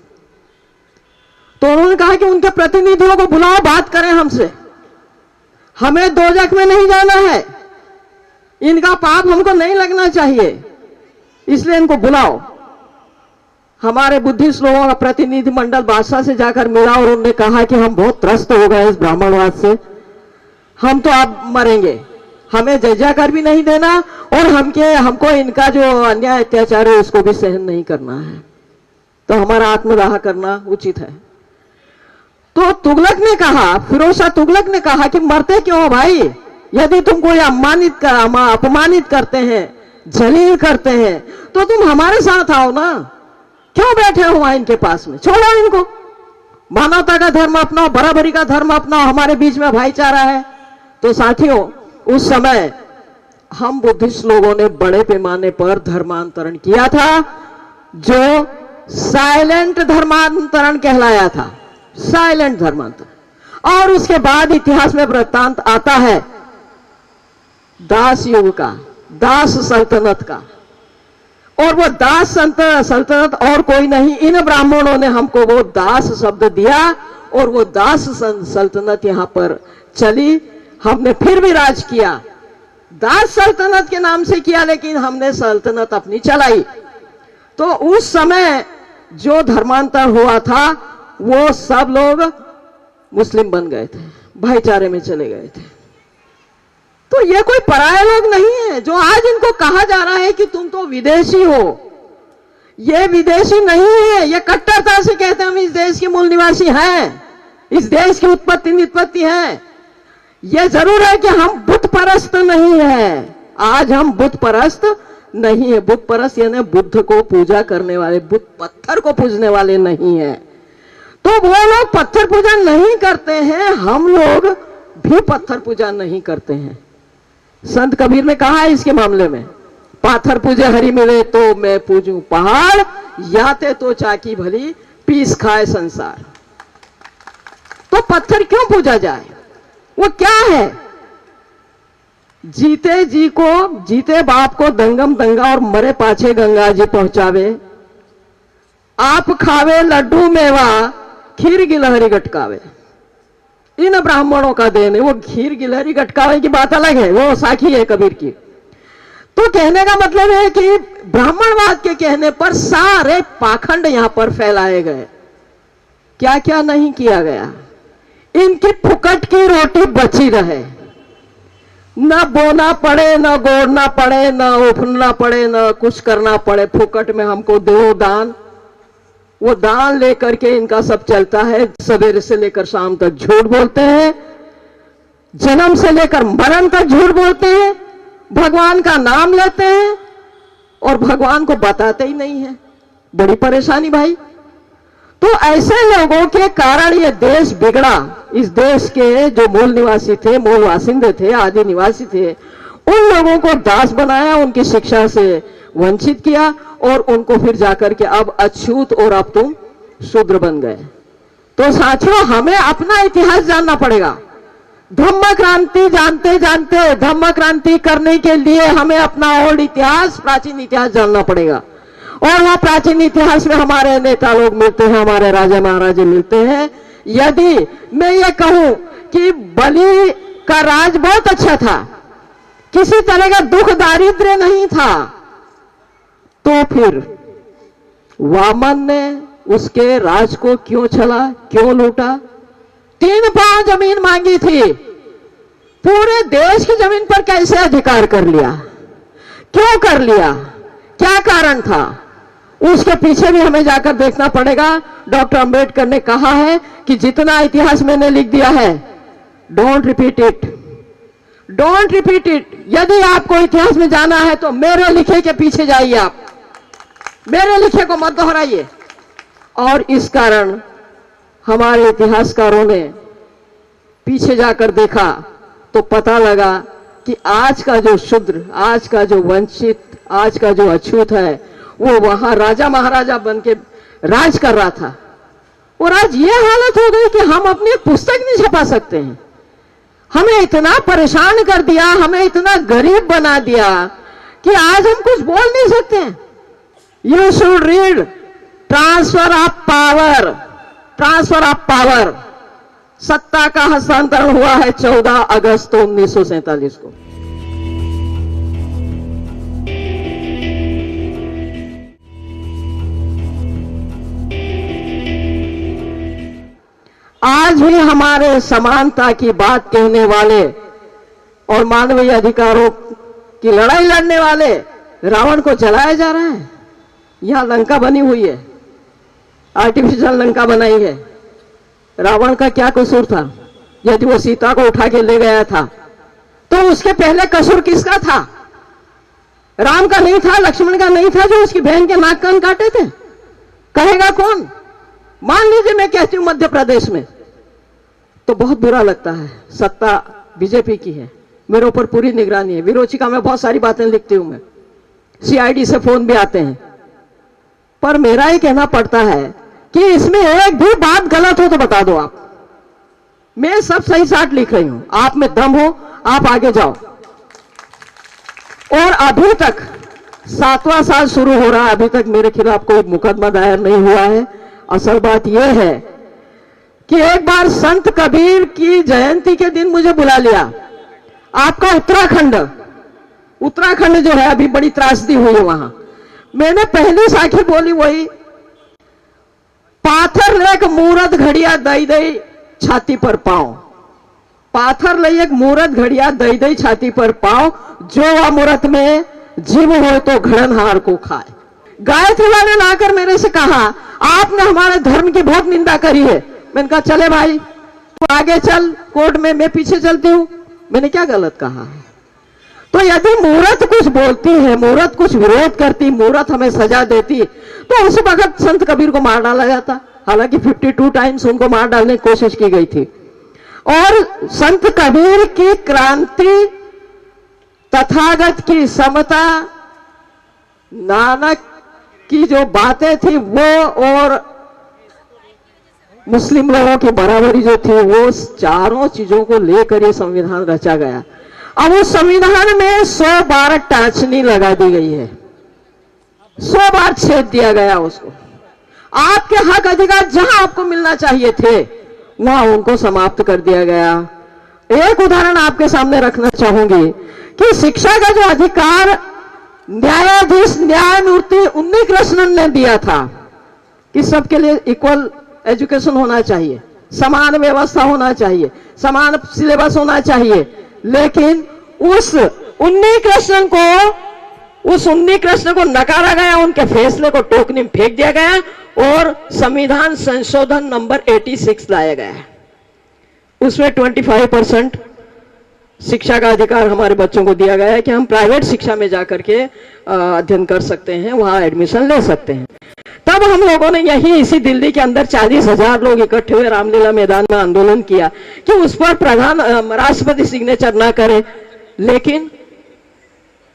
तो उन्होंने कहा कि उनके प्रतिनिधियों को बुलाओ, बात करें हमसे, हमें दोजख में नहीं जाना है, इनका पाप हमको नहीं लगना चाहिए, इसलिए इनको बुलाओ। हमारे बुद्धिस्ट लोगों का प्रतिनिधि मंडल बादशाह से जाकर मिला और उन्होंने कहा कि हम बहुत त्रस्त हो गए इस ब्राह्मणवाद से, हम तो अब मरेंगे, हमें जजिया कर भी नहीं देना और हमको इनका जो अन्याय अत्याचार है उसको भी सहन नहीं करना है, तो हमारा आत्मदाह करना उचित है। तो तुगलक ने कहा, फिरोज शाह तुगलक ने कहा कि मरते क्यों हो भाई? यदि तुम कोई अपमानित करते हैं, जलील करते हैं, तो तुम हमारे साथ आओ ना, क्यों बैठे हो वहां इनके पास में? छोड़ो इनको, मानवता का धर्म अपनाओ, बराबरी का धर्म अपनाओ, हमारे बीच में भाईचारा है। तो साथियों, उस समय हम बुद्धिस्ट लोगों ने बड़े पैमाने पर धर्मांतरण किया था, जो साइलेंट धर्मांतरण कहलाया था, साइलेंट धर्मांतरण। और उसके बाद इतिहास में वृत्तांत आता है दास युग का, दास सल्तनत का। और वो दास सल्तनत और कोई नहीं, इन ब्राह्मणों ने हमको वो दास शब्द दिया और वो दास सल्तनत यहां पर चली। हमने फिर भी राज किया, दास सल्तनत के नाम से किया, लेकिन हमने सल्तनत अपनी चलाई। तो उस समय जो धर्मांतर हुआ था, वो सब लोग मुस्लिम बन गए थे, भाईचारे में चले गए थे। तो ये कोई पराये लोग नहीं है जो आज इनको कहा जा रहा है कि तुम तो विदेशी हो। ये विदेशी नहीं है, ये कट्टरता से कहते हैं हम इस देश के मूल निवासी हैं। इस देश की उत्पत्ति नित्पत्ति है। यह जरूर है कि हम बुत परस्त नहीं है। आज हम बुत परस्त नहीं है। बुत परस्त यानी बुद्ध को पूजा करने वाले, बुत पत्थर को पूजने वाले नहीं है। तो वो लोग पत्थर पूजा नहीं करते हैं, हम लोग भी पत्थर पूजा नहीं करते हैं। संत कबीर ने कहा है इसके मामले में, पाथर पूजे हरि मिले तो मैं पूजूं पहाड़, याते तो चाकी भली पीस खाए संसार। तो पत्थर क्यों पूजा जाए? वो क्या है? जीते जी को, जीते बाप को दंगम दंगा और मरे पाछे गंगा जी पहुंचावे। आप खावे लड्डू मेवा, खीर गिलहरी गटकावे। इन ब्राह्मणों का देन है। वो खीर गिलहरी गटकावे की बात अलग है, वो साखी है कबीर की। तो कहने का मतलब है कि ब्राह्मणवाद के कहने पर सारे पाखंड यहां पर फैलाए गए। क्या क्या नहीं किया गया। इनकी फुकट की रोटी बची रहे, न बोना पड़े, न गोड़ना पड़े, न उफनना पड़े, न कुछ करना पड़े। फुकट में हमको दो दान, वो दान लेकर के इनका सब चलता है। सवेरे से लेकर शाम तक झूठ बोलते हैं, जन्म से लेकर मरण तक झूठ बोलते हैं, भगवान का नाम लेते हैं और भगवान को बताते ही नहीं है। बड़ी परेशानी भाई। तो ऐसे लोगों के कारण ये देश बिगड़ा। इस देश के जो मूल निवासी थे, मूल बासिंदे थे, आदि निवासी थे, उन लोगों को दास बनाया, उनकी शिक्षा से वंचित किया और उनको फिर जाकर के अब अछूत और अब तुम शूद्र बन गए। तो साथियों, हमें अपना इतिहास जानना पड़ेगा। धम्म क्रांति जानते जानते धम्म क्रांति करने के लिए हमें अपना ओल्ड इतिहास, प्राचीन इतिहास जानना पड़ेगा। और वह प्राचीन इतिहास में हमारे नेता लोग मिलते हैं, हमारे राजा महाराजे मिलते हैं। यदि मैं ये कहूं कि बलि का राज बहुत अच्छा था, किसी तरह का दुख दारिद्र्य नहीं था, तो फिर वामन ने उसके राज को क्यों छला, क्यों लूटा? 3 पांव जमीन मांगी थी, पूरे देश की जमीन पर कैसे अधिकार कर लिया? क्यों कर लिया? क्या कारण था? उसके पीछे भी हमें जाकर देखना पड़ेगा। डॉक्टर अंबेडकर ने कहा है कि जितना इतिहास मैंने लिख दिया है, don't repeat it, don't repeat it. यदि आपको इतिहास में जाना है तो मेरे लिखे के पीछे जाइए, आप मेरे लिखे को मत दोहराइए। और इस कारण हमारे इतिहासकारों ने पीछे जाकर देखा तो पता लगा कि आज का जो शूद्र, आज का जो वंचित, आज का जो अछूत है, वो वहां राजा महाराजा बन के राज कर रहा था। और आज ये हालत हो गई कि हम अपनी पुस्तक नहीं छपा सकते हैं। हमें इतना परेशान कर दिया, हमें इतना गरीब बना दिया कि आज हम कुछ बोल नहीं सकते हैं। You should read transfer of power, transfer of power. सत्ता का हस्तांतरण हुआ है 14 अगस्त 1947 को। आज भी हमारे समानता की बात कहने वाले और मानवीय अधिकारों की लड़ाई लड़ने वाले रावण को जलाया जा रहा है। यहां लंका बनी हुई है, आर्टिफिशियल लंका बनाई है। रावण का क्या कसूर था? यदि वो सीता को उठा के ले गया था तो उसके पहले कसूर किसका था? राम का नहीं था, लक्ष्मण का नहीं था, जो उसकी बहन के नाक कान काटे थे? कहेगा कौन? मान लीजिए मैं कहती हूं मध्य प्रदेश में, तो बहुत बुरा लगता है। सत्ता बीजेपी की है, मेरे ऊपर पूरी निगरानी है, विरोचिका में बहुत सारी बातें लिखती हूं मैं, सीआईडी से फोन भी आते हैं, पर मेरा ही कहना पड़ता है कि इसमें एक भी बात गलत हो तो बता दो आप। मैं सब सही साठ लिख रही हूं, आप में दम हो आप आगे जाओ। और अभी तक 7वां साल शुरू हो रहा है, अभी तक मेरे खिलाफ कोई मुकदमा दायर नहीं हुआ है। असल बात यह है कि एक बार संत कबीर की जयंती के दिन मुझे बुला लिया। आपका उत्तराखंड जो है, अभी बड़ी त्रासदी हुई है वहां। मैंने पहली साखी बोली वही, पाथर लेक मूरत घड़िया दई दई छाती पर पांव। पाथर ले एक मूरत घड़िया दई दई छाती पर पांव, जो अमूरत में जीव हो तो घड़नहार को खाए। गायत्री वाले ने आकर मेरे से कहा, आपने हमारे धर्म की बहुत निंदा करी है। मैंने कहा चले भाई, तू आगे चल कोर्ट में, मैं पीछे चलती हूं। मैंने क्या गलत कहा है? तो यदि मूर्त कुछ बोलती है, मूर्त कुछ विरोध करती, मूर्त हमें सजा देती, तो उस वक्त संत कबीर को मार डाला जाता। हालांकि 52 टाइम्स उनको मार डालने की कोशिश की गई थी। और संत कबीर की क्रांति, तथागत की समता, नानक की जो बातें थी वो, और मुस्लिम लोगों की बराबरी जो थी, वो चारों चीजों को लेकर ये संविधान रचा गया। अब उस संविधान में 100 बार टाचनी लगा दी गई है, 100 बार छेद दिया गया उसको। आपके हक अधिकार जहां आपको मिलना चाहिए थे वहां उनको समाप्त कर दिया गया। एक उदाहरण आपके सामने रखना चाहूंगी कि शिक्षा का जो अधिकार न्यायाधीश न्यायमूर्ति उन्नी कृष्णन ने दिया था कि सबके लिए इक्वल एजुकेशन होना चाहिए, समान व्यवस्था होना चाहिए, समान सिलेबस होना चाहिए, लेकिन उस उन्नी कृष्ण को नकारा गया, उनके फैसले को टोकनी में फेंक दिया गया और संविधान संशोधन नंबर 86 लाया गया। उसमें 25% शिक्षा का अधिकार हमारे बच्चों को दिया गया है कि हम प्राइवेट शिक्षा में जाकर के अध्ययन कर सकते हैं, वहां एडमिशन ले सकते हैं। तब हम लोगों ने यही इसी दिल्ली के अंदर 40,000 लोग इकट्ठे हुए रामलीला मैदान में आंदोलन किया कि उस पर राष्ट्रपति सिग्नेचर ना करे, लेकिन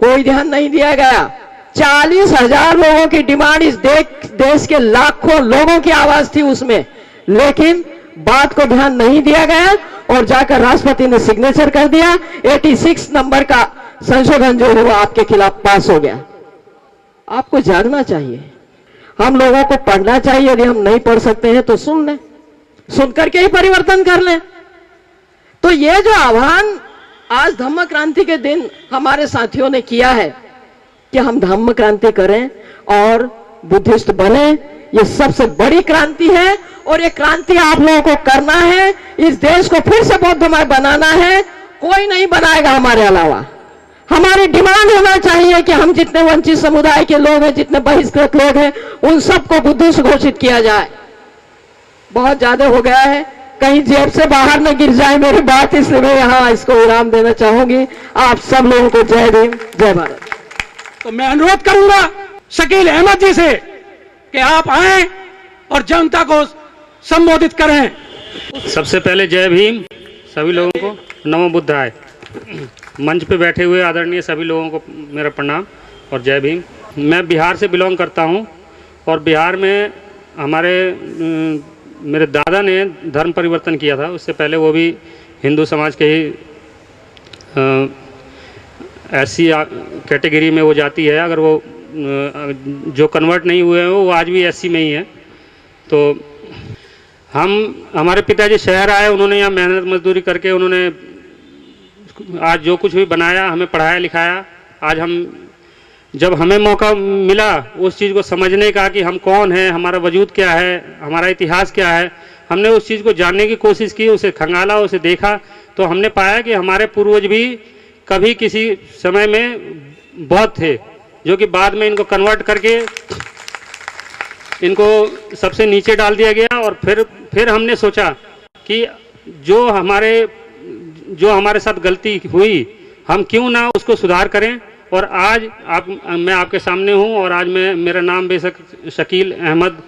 कोई ध्यान नहीं दिया गया। 40,000 लोगों की डिमांड, इस देश के लाखों लोगों की आवाज थी उसमें, लेकिन बात को ध्यान नहीं दिया गया और जाकर राष्ट्रपति ने सिग्नेचर कर दिया। 86 नंबर का संशोधन जो है वो आपके खिलाफ पास हो गया। आपको जागना चाहिए, हम लोगों को पढ़ना चाहिए। यदि हम नहीं पढ़ सकते हैं तो सुन लें, सुन करके ही परिवर्तन कर लें। तो ये जो आह्वान आज धम्म क्रांति के दिन हमारे साथियों ने किया है कि हम धम्म क्रांति करें और बुद्धिस्ट बने, ये सबसे बड़ी क्रांति है और ये क्रांति आप लोगों को करना है। इस देश को फिर से बौद्धमय बनाना है, कोई नहीं बनाएगा हमारे अलावा। हमारी डिमांड होना चाहिए कि हम जितने वंचित समुदाय के लोग हैं, जितने बहिष्कृत लोग हैं, उन सबको बुद्धिस्ट घोषित किया जाए। बहुत ज्यादा हो गया है, कहीं जेब से बाहर न गिर जाए मेरी बात, इसलिए मैं यहाँ इसको विराम देना चाहूंगी। आप सब लोगों को जय भीम, जय भारत। तो मैं अनुरोध करूंगा शकील अहमद जी से कि आप आए और जनता को संबोधित करें। सबसे पहले जय भीम सभी लोगों को, नमो बुद्धाय। मंच पे बैठे हुए आदरणीय सभी लोगों को मेरा प्रणाम और जय भीम। मैं बिहार से बिलोंग करता हूं और बिहार में मेरे दादा ने धर्म परिवर्तन किया था। उससे पहले वो भी हिंदू समाज के ही ऐसी कैटेगरी में वो जाती है, अगर वो जो कन्वर्ट नहीं हुए हैं वो आज भी एससी में ही है। तो हमारे पिताजी शहर आए, उन्होंने यहाँ मेहनत मजदूरी करके उन्होंने आज जो कुछ भी बनाया, हमें पढ़ाया लिखाया। आज जब हमें मौका मिला उस चीज़ को समझने का कि हम कौन हैं, हमारा वजूद क्या है, हमारा इतिहास क्या है, हमने उस चीज़ को जानने की कोशिश की, उसे खंगाला, उसे देखा, तो हमने पाया कि हमारे पूर्वज भी कभी किसी समय में बौद्ध थे, जो कि बाद में इनको कन्वर्ट करके इनको सबसे नीचे डाल दिया गया। और फिर हमने सोचा कि जो हमारे साथ गलती हुई, हम क्यों ना उसको सुधार करें। और आज मैं आपके सामने हूं और आज मेरा नाम बेशक शकील अहमद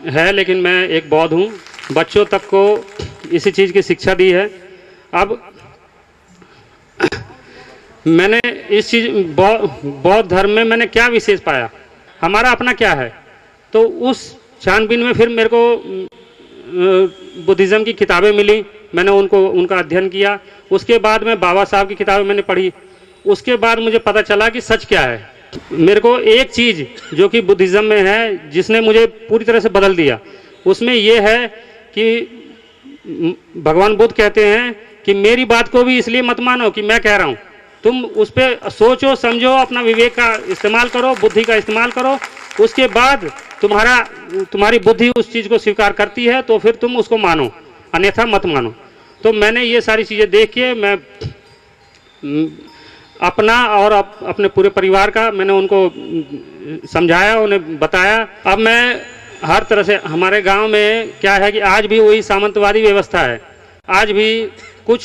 है, लेकिन मैं एक बौद्ध हूं। बच्चों तक को इसी चीज़ की शिक्षा दी है। अब मैंने इस चीज़ बौद्ध धर्म में मैंने क्या विशेष पाया, हमारा अपना क्या है, तो उस छानबीन में फिर मेरे को बुद्धिज़्म की किताबें मिली, मैंने उनका अध्ययन किया। उसके बाद में बाबा साहब की किताबें मैंने पढ़ी। उसके बाद मुझे पता चला कि सच क्या है। मेरे को एक चीज़ जो कि बुद्धिज़्म में है, जिसने मुझे पूरी तरह से बदल दिया, उसमें यह है कि भगवान बुद्ध कहते हैं कि मेरी बात को भी इसलिए मत मानो कि मैं कह रहा हूँ, तुम उस पर सोचो समझो, अपना विवेक का इस्तेमाल करो, बुद्धि का इस्तेमाल करो। उसके बाद तुम्हारी बुद्धि उस चीज़ को स्वीकार करती है तो फिर तुम उसको मानो, अन्यथा मत मानो। तो मैंने ये सारी चीज़ें देख के मैं अपना और अपने पूरे परिवार का मैंने उनको समझाया, उन्हें बताया। अब मैं हर तरह से हमारे गांव में क्या है कि आज भी वही सामंतवादी व्यवस्था है। आज भी कुछ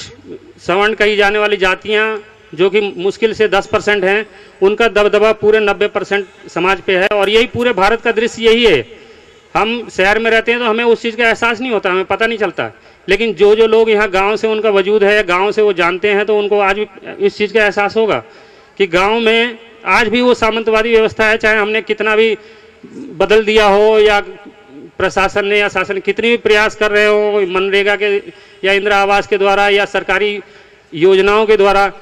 सवर्ण कही जाने वाली जातियां जो कि मुश्किल से 10% हैं, उनका दबदबा पूरे 90% समाज पे है। और यही पूरे भारत का दृश्य यही है। हम शहर में रहते हैं तो हमें उस चीज़ का एहसास नहीं होता, हमें पता नहीं चलता, लेकिन जो जो लोग यहाँ गांव से उनका वजूद है, गांव से वो जानते हैं, तो उनको आज भी इस चीज़ का एहसास होगा कि गांव में आज भी वो सामंतवादी व्यवस्था है। चाहे हमने कितना भी बदल दिया हो या प्रशासन ने या शासन कितनी भी प्रयास कर रहे हो, मनरेगा के या इंदिरा आवास के द्वारा या सरकारी योजनाओं के द्वारा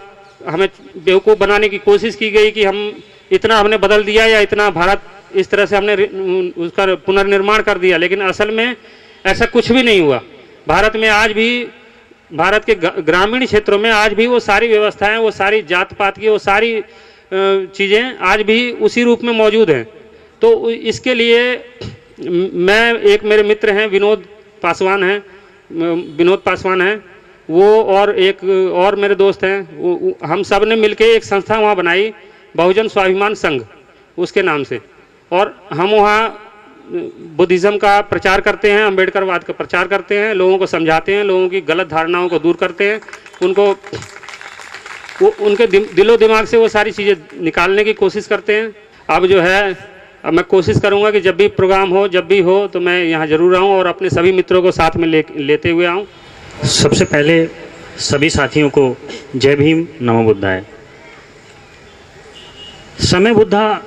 हमें बेवकूफ़ बनाने की कोशिश की गई कि हम इतना हमने बदल दिया या इतना भारत इस तरह से हमने उसका पुनर्निर्माण कर दिया, लेकिन असल में ऐसा कुछ भी नहीं हुआ। भारत में आज भी, भारत के ग्रामीण क्षेत्रों में आज भी वो सारी व्यवस्थाएं, वो सारी जात पात की वो सारी चीज़ें आज भी उसी रूप में मौजूद हैं। तो इसके लिए मैं, एक मेरे मित्र हैं विनोद पासवान हैं, वो और एक और मेरे दोस्त हैं, हम सब ने मिलके एक संस्था वहाँ बनाई, बहुजन स्वाभिमान संघ उसके नाम से। और हम वहाँ बुद्धिज़्म का प्रचार करते हैं, अम्बेडकरवाद का प्रचार करते हैं, लोगों को समझाते हैं, लोगों की गलत धारणाओं को दूर करते हैं, उनको उनके दिलो दिमाग से वो सारी चीज़ें निकालने की कोशिश करते हैं। अब जो है, अब मैं कोशिश करूंगा कि जब भी प्रोग्राम हो, जब भी हो, तो मैं यहाँ जरूर आऊँ और अपने सभी मित्रों को साथ में लेते हुए आऊँ। सबसे पहले सभी साथियों को जय भीम, नमो बुद्धाय। समय बुद्धा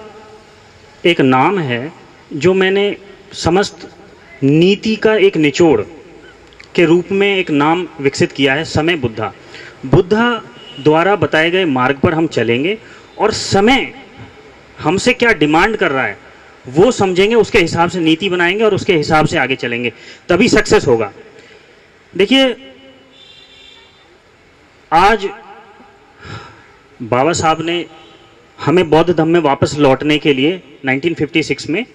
एक नाम है जो मैंने समस्त नीति का एक निचोड़ के रूप में एक नाम विकसित किया है, समय बुद्धा। बुद्धा द्वारा बताए गए मार्ग पर हम चलेंगे और समय हमसे क्या डिमांड कर रहा है वो समझेंगे, उसके हिसाब से नीति बनाएंगे और उसके हिसाब से आगे चलेंगे, तभी सक्सेस होगा। देखिए, आज बाबा साहब ने हमें बौद्ध धम्म में वापस लौटने के लिए 1956 में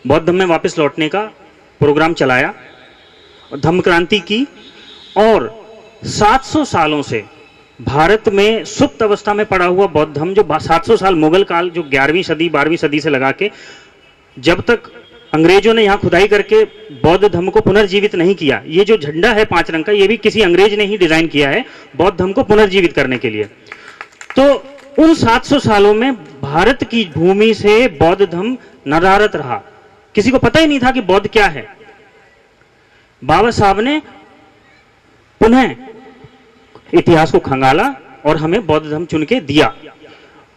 बौद्ध धम्म में वापस लौटने का प्रोग्राम चलाया और धम्म क्रांति की, और 700 सालों से भारत में सुप्त अवस्था में पड़ा हुआ बौद्ध धम्म, जो 700 साल मुगल काल, जो 11वीं सदी 12वीं सदी से लगा के जब तक अंग्रेजों ने यहाँ खुदाई करके बौद्ध धर्म को पुनर्जीवित नहीं किया। ये जो झंडा है 5 रंग का, ये भी किसी अंग्रेज ने ही डिजाइन किया है बौद्ध धर्म को पुनर्जीवित करने के लिए। तो उन 700 सालों में भारत की भूमि से बौद्ध धर्म नदारत रहा, किसी को पता ही नहीं था कि बौद्ध क्या है। बाबा साहब ने पुनः इतिहास को खंगाला और हमें बौद्ध धर्म चुन के दिया।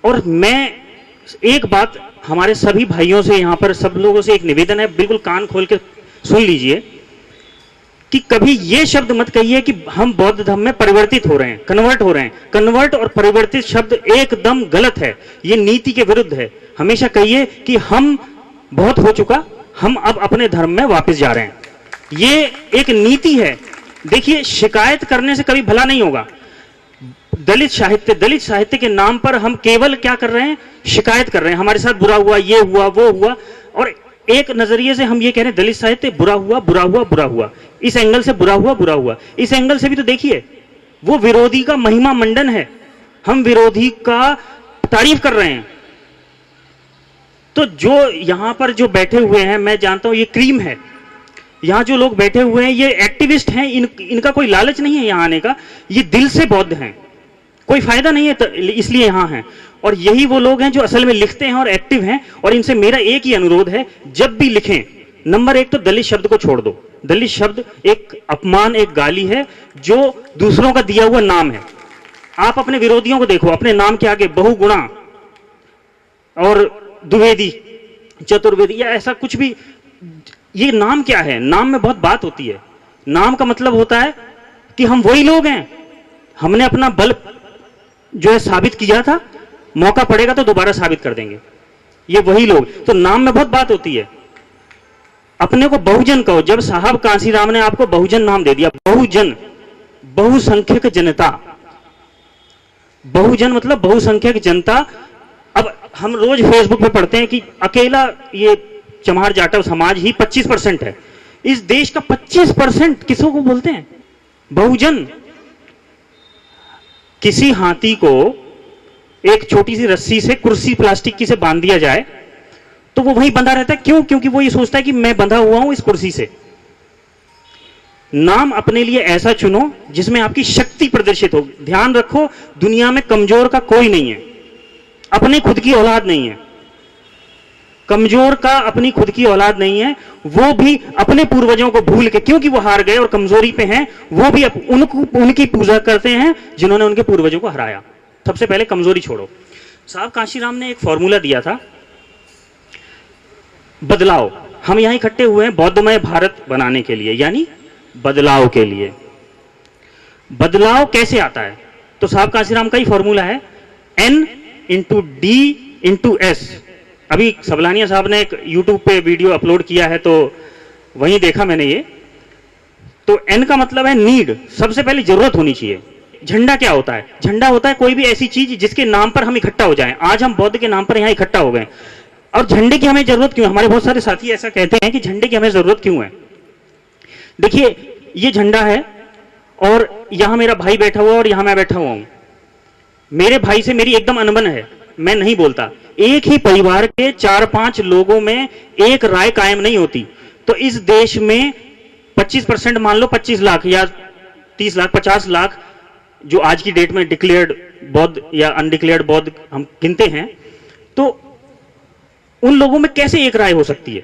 और मैं एक बात हमारे सभी भाइयों से, यहाँ पर सब लोगों से एक निवेदन है, बिल्कुल कान खोल के सुन लीजिए कि कभी ये शब्द मत कहिए कि हम बौद्ध धर्म में परिवर्तित हो रहे हैं, कन्वर्ट हो रहे हैं। कन्वर्ट और परिवर्तित शब्द एकदम गलत है, ये नीति के विरुद्ध है। हमेशा कहिए कि हम बहुत हो चुका, हम अब अपने धर्म में वापस जा रहे हैं। ये एक नीति है। देखिए, शिकायत करने से कभी भला नहीं होगा। दलित साहित्य के नाम पर हम केवल क्या कर रहे हैं, शिकायत कर रहे हैं, हमारे साथ बुरा हुआ, ये हुआ, वो हुआ। और एक नजरिए से हम ये कह रहे हैं दलित साहित्य बुरा हुआ, बुरा हुआ, बुरा हुआ, इस एंगल से बुरा हुआ, बुरा हुआ। इस एंगल से भी तो देखिए, वो विरोधी का महिमा मंडन है, हम विरोधी का तारीफ कर रहे हैं। तो जो यहां पर जो बैठे हुए हैं, मैं जानता हूं ये क्रीम है, यहां जो लोग बैठे हुए हैं ये एक्टिविस्ट हैं, इनका कोई लालच नहीं है यहां आने का, ये दिल से बौद्ध हैं, कोई फायदा नहीं है तो इसलिए यहां हैं। और यही वो लोग हैं जो असल में लिखते हैं और एक्टिव हैं। और इनसे मेरा एक ही अनुरोध है, जब भी लिखें, नंबर 1 तो दलित शब्द को छोड़ दो। दलित शब्द एक अपमान, एक गाली है, जो दूसरों का दिया हुआ नाम है। आप अपने विरोधियों को देखो, अपने नाम के आगे बहुगुणा और द्विवेदी, चतुर्वेदी या ऐसा कुछ भी, ये नाम क्या है? नाम में बहुत बात होती है। नाम का मतलब होता है कि हम वही लोग हैं, हमने अपना बल जो है साबित किया था, मौका पड़ेगा तो दोबारा साबित कर देंगे, ये वही लोग। तो नाम में बहुत बात होती है। अपने को बहुजन कहो, जब साहब कांसीराम ने आपको बहुजन नाम दे दिया, बहुजन, बहुसंख्यक जनता, बहुजन मतलब बहुसंख्यक जनता। अब हम रोज फेसबुक पे पढ़ते हैं कि अकेला ये चमार जाटव समाज ही 25% है। इस देश का 25% किसों को बोलते हैं? बहुजन। किसी हाथी को एक छोटी सी रस्सी से, कुर्सी प्लास्टिक की से बांध दिया जाए तो वो वहीं बंधा रहता है। क्यों? क्योंकि वो ये सोचता है कि मैं बंधा हुआ हूं इस कुर्सी से। नाम अपने लिए ऐसा चुनो जिसमें आपकी शक्ति प्रदर्शित हो। ध्यान रखो, दुनिया में कमजोर का कोई नहीं है, अपने खुद की औलाद नहीं है। कमजोर का अपनी खुद की औलाद नहीं है, वो भी अपने पूर्वजों को भूल के, क्योंकि वो हार गए और कमजोरी पे हैं, वो भी उनकी पूजा करते हैं जिन्होंने उनके पूर्वजों को हराया। सबसे पहले कमजोरी छोड़ो। साहब कांशीराम ने एक फॉर्मूला दिया था, बदलाव। हम यहां इकट्ठे हुए हैं बौद्धमय भारत बनाने के लिए, यानी बदलाव के लिए। बदलाव कैसे आता है? तो साहब कांशीराम का ही फॉर्मूला है, N × D × S। अभी सबलानिया साहब ने एक YouTube पे वीडियो अपलोड किया है, तो वहीं देखा मैंने ये। तो N का मतलब है नीड, सबसे पहले जरूरत होनी चाहिए। झंडा क्या होता है? झंडा होता है कोई भी ऐसी चीज जिसके नाम पर हम इकट्ठा हो जाएं। आज हम बौद्ध के नाम पर यहां इकट्ठा हो गए, और झंडे की हमें जरूरत क्यों है? हमारे बहुत सारे साथी ऐसा कहते हैं कि झंडे की हमें जरूरत क्यों है। देखिए, ये झंडा है और यहां मेरा भाई बैठा हुआ और यहां मैं बैठा हुआ हूं। मेरे भाई से मेरी एकदम अनबन है, मैं नहीं बोलता। एक ही परिवार के 4-5 लोगों में एक राय कायम नहीं होती। तो इस देश में 25% मान लो, 25 लाख या 30 लाख, 50 लाख जो आज की डेट में डिक्लेयर्ड बौद्ध या अनडिक्लेयर्ड बौद्ध हम गिनते हैं, तो उन लोगों में कैसे एक राय हो सकती है?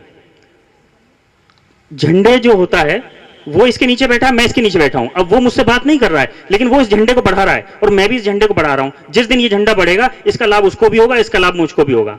झंडे जो होता है वो इसके नीचे बैठा है, मैं इसके नीचे बैठा हूं। अब वो मुझसे बात नहीं कर रहा है, लेकिन वो इस झंडे को बढ़ा रहा है और मैं भी इस झंडे को बढ़ा रहा हूं। जिस दिन ये झंडा बढ़ेगा, इसका लाभ उसको भी होगा, इसका लाभ मुझको भी होगा।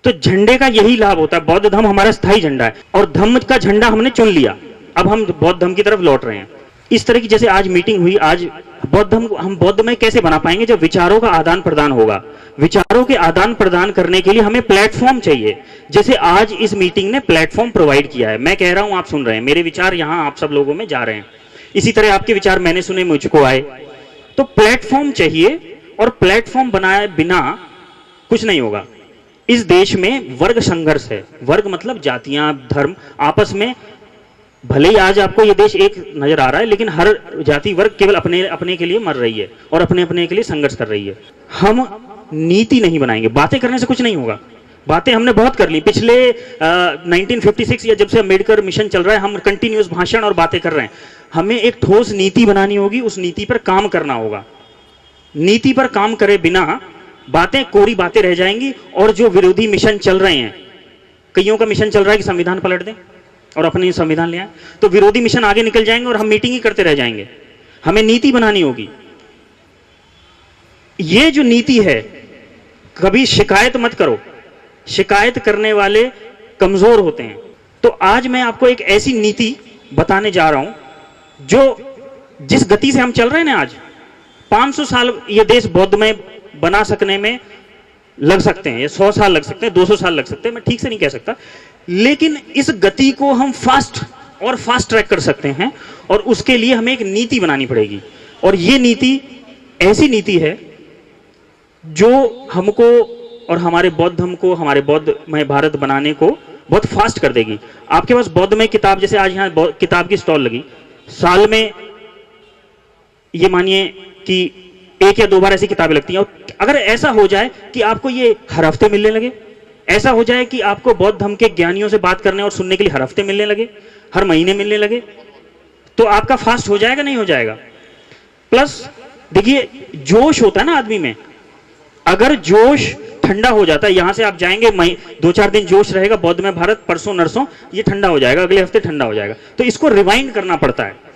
तो झंडे का यही लाभ होता है। बौद्ध धर्म हमारा स्थायी झंडा है और धम्म का झंडा हमने चुन लिया। अब हम बौद्ध धर्म की तरफ लौट रहे हैं। इस तरह की जैसे आज मीटिंग हुई, आज बौद्ध धर्म हम बौद्ध में कैसे बना पाएंगे? जब विचारों का आदान प्रदान होगा। विचारों के आदान प्रदान करने के लिए हमें प्लेटफॉर्म चाहिए। जैसे आज इस मीटिंग ने प्लेटफॉर्म प्रोवाइड किया है। मैं कह रहा हूं, आप सुन रहे हैं, मेरे विचार यहां आप सब लोगों में जा रहे हैं। इसी तरह आपके विचार मैंने सुने, मुझको आए। तो प्लेटफॉर्म चाहिए, और प्लेटफॉर्म बनाए बिना कुछ नहीं होगा। इस देश में वर्ग संघर्ष है। वर्ग मतलब जातियां, धर्म आपस में। भले ही आज आपको ये देश एक नजर आ रहा है, लेकिन हर जाति वर्ग केवल अपने अपने के लिए मर रही है और अपने अपने के लिए संघर्ष कर रही है। हम नीति नहीं बनाएंगे, बातें करने से कुछ नहीं होगा। बातें हमने बहुत कर ली पिछले 1956 या जब से अम्बेडकर मिशन चल रहा है, हम कंटिन्यूस भाषण और बातें कर रहे हैं। हमें एक ठोस नीति बनानी होगी, उस नीति पर काम करना होगा। नीति पर काम करे बिना बातें कोरी बातें रह जाएंगी। और जो विरोधी मिशन चल रहे हैं, कईयों का मिशन चल रहा है कि संविधान पलट दें और अपने संविधान ले आए, तो विरोधी मिशन आगे निकल जाएंगे और हम मीटिंग ही करते रह जाएंगे। हमें नीति बनानी होगी। ये जो नीति है, कभी शिकायत मत करो। शिकायत करने वाले कमजोर होते हैं। तो आज मैं आपको एक ऐसी नीति बताने जा रहा हूं जो जिस गति से हम चल रहे हैं ना, आज 500 साल ये देश बौद्ध में बना सकने में लग सकते हैं, या 100 साल लग सकते हैं, 200 साल लग सकते हैं, मैं ठीक से नहीं कह सकता। लेकिन इस गति को हम फास्ट ट्रैक कर सकते हैं, और उसके लिए हमें एक नीति बनानी पड़ेगी। और ये नीति ऐसी नीति है जो हमको और हमारे बौद्ध धर्म को, हमारे बौद्धमय भारत बनाने को बहुत फास्ट कर देगी। आपके पास बौद्धमय किताब, जैसे आज यहाँ किताब की स्टॉल लगी, साल में ये मानिए कि 1 या 2 बार ऐसी किताबें लगती हैं। और अगर ऐसा हो जाए कि आपको ये हर हफ्ते मिलने लगे, ऐसा हो जाए कि आपको बौद्ध धर्म के ज्ञानियों से बात करने और सुनने के लिए हर हफ्ते मिलने लगे, हर महीने मिलने लगे, तो आपका फास्ट हो जाएगा, नहीं हो जाएगा? प्लस देखिए, जोश होता है ना आदमी में, अगर जोश ठंडा हो जाता है, यहां से आप जाएंगे 2-4 दिन जोश रहेगा बौद्ध में भारत, परसों नरसों ये ठंडा हो जाएगा, अगले हफ्ते ठंडा हो जाएगा। तो इसको रिवाइंड करना पड़ता है।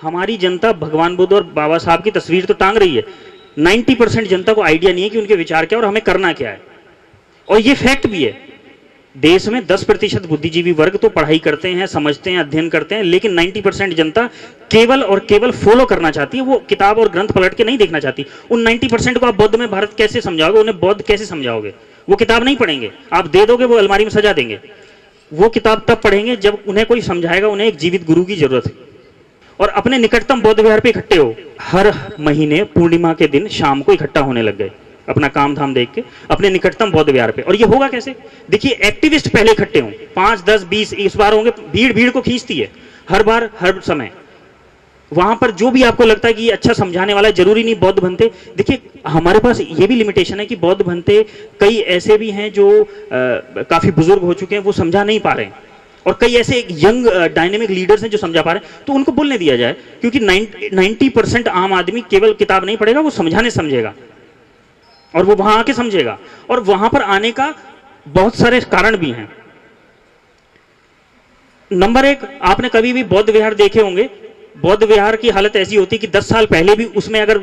हमारी जनता भगवान बुद्ध और बाबा साहब की तस्वीर तो टांग रही है, 90% जनता को आइडिया नहीं है कि उनके विचार क्या और हमें करना क्या है। और ये फैक्ट भी है, देश में 10% बुद्धिजीवी वर्ग तो पढ़ाई करते हैं, समझते हैं, अध्ययन करते हैं, लेकिन 90% जनता केवल और केवल फॉलो करना चाहती है। वो किताब और ग्रंथ पलट के नहीं देखना चाहती। उन 90% को आप बौद्ध में भारत कैसे समझाओगे? उन्हें बौद्ध कैसे समझाओगे? वो किताब नहीं पढ़ेंगे, आप दे दोगे वो अलमारी में सजा देंगे। वो किताब तब पढ़ेंगे जब उन्हें कोई समझाएगा। उन्हें एक जीवित गुरु की जरूरत है। और अपने निकटतम बौद्ध विहार पे इकट्ठे हो। हर महीने पूर्णिमा के दिन शाम को इकट्ठा होने लग गए, अपना काम धाम देख के अपने निकटतम बौद्ध विहार पे। और ये होगा कैसे? देखिए, एक्टिविस्ट पहले इकट्ठे हों, 5, 10, 20 इस बार होंगे, भीड़ को खींचती है। हर बार हर समय वहां पर जो भी आपको लगता है कि ये अच्छा समझाने वाला है, जरूरी नहीं बौद्ध भंते। देखिए हमारे पास ये भी लिमिटेशन है कि बौद्ध भंते कई ऐसे भी हैं जो काफी बुजुर्ग हो चुके हैं, वो समझा नहीं पा रहे हैं, और कई ऐसे यंग डायनेमिक लीडर्स हैं जो समझा पा रहे हैं, तो उनको बोलने दिया जाए, क्योंकि 90% आम आदमी केवल किताब नहीं पढ़ेगा, वो समझाने समझेगा और वो वहां आके समझेगा, और वहां पर आने का बहुत सारे कारण भी हैं। नंबर 1, आपने कभी भी बौद्ध विहार देखे होंगे, बौद्ध विहार की हालत ऐसी होती है कि 10 साल पहले भी उसमें अगर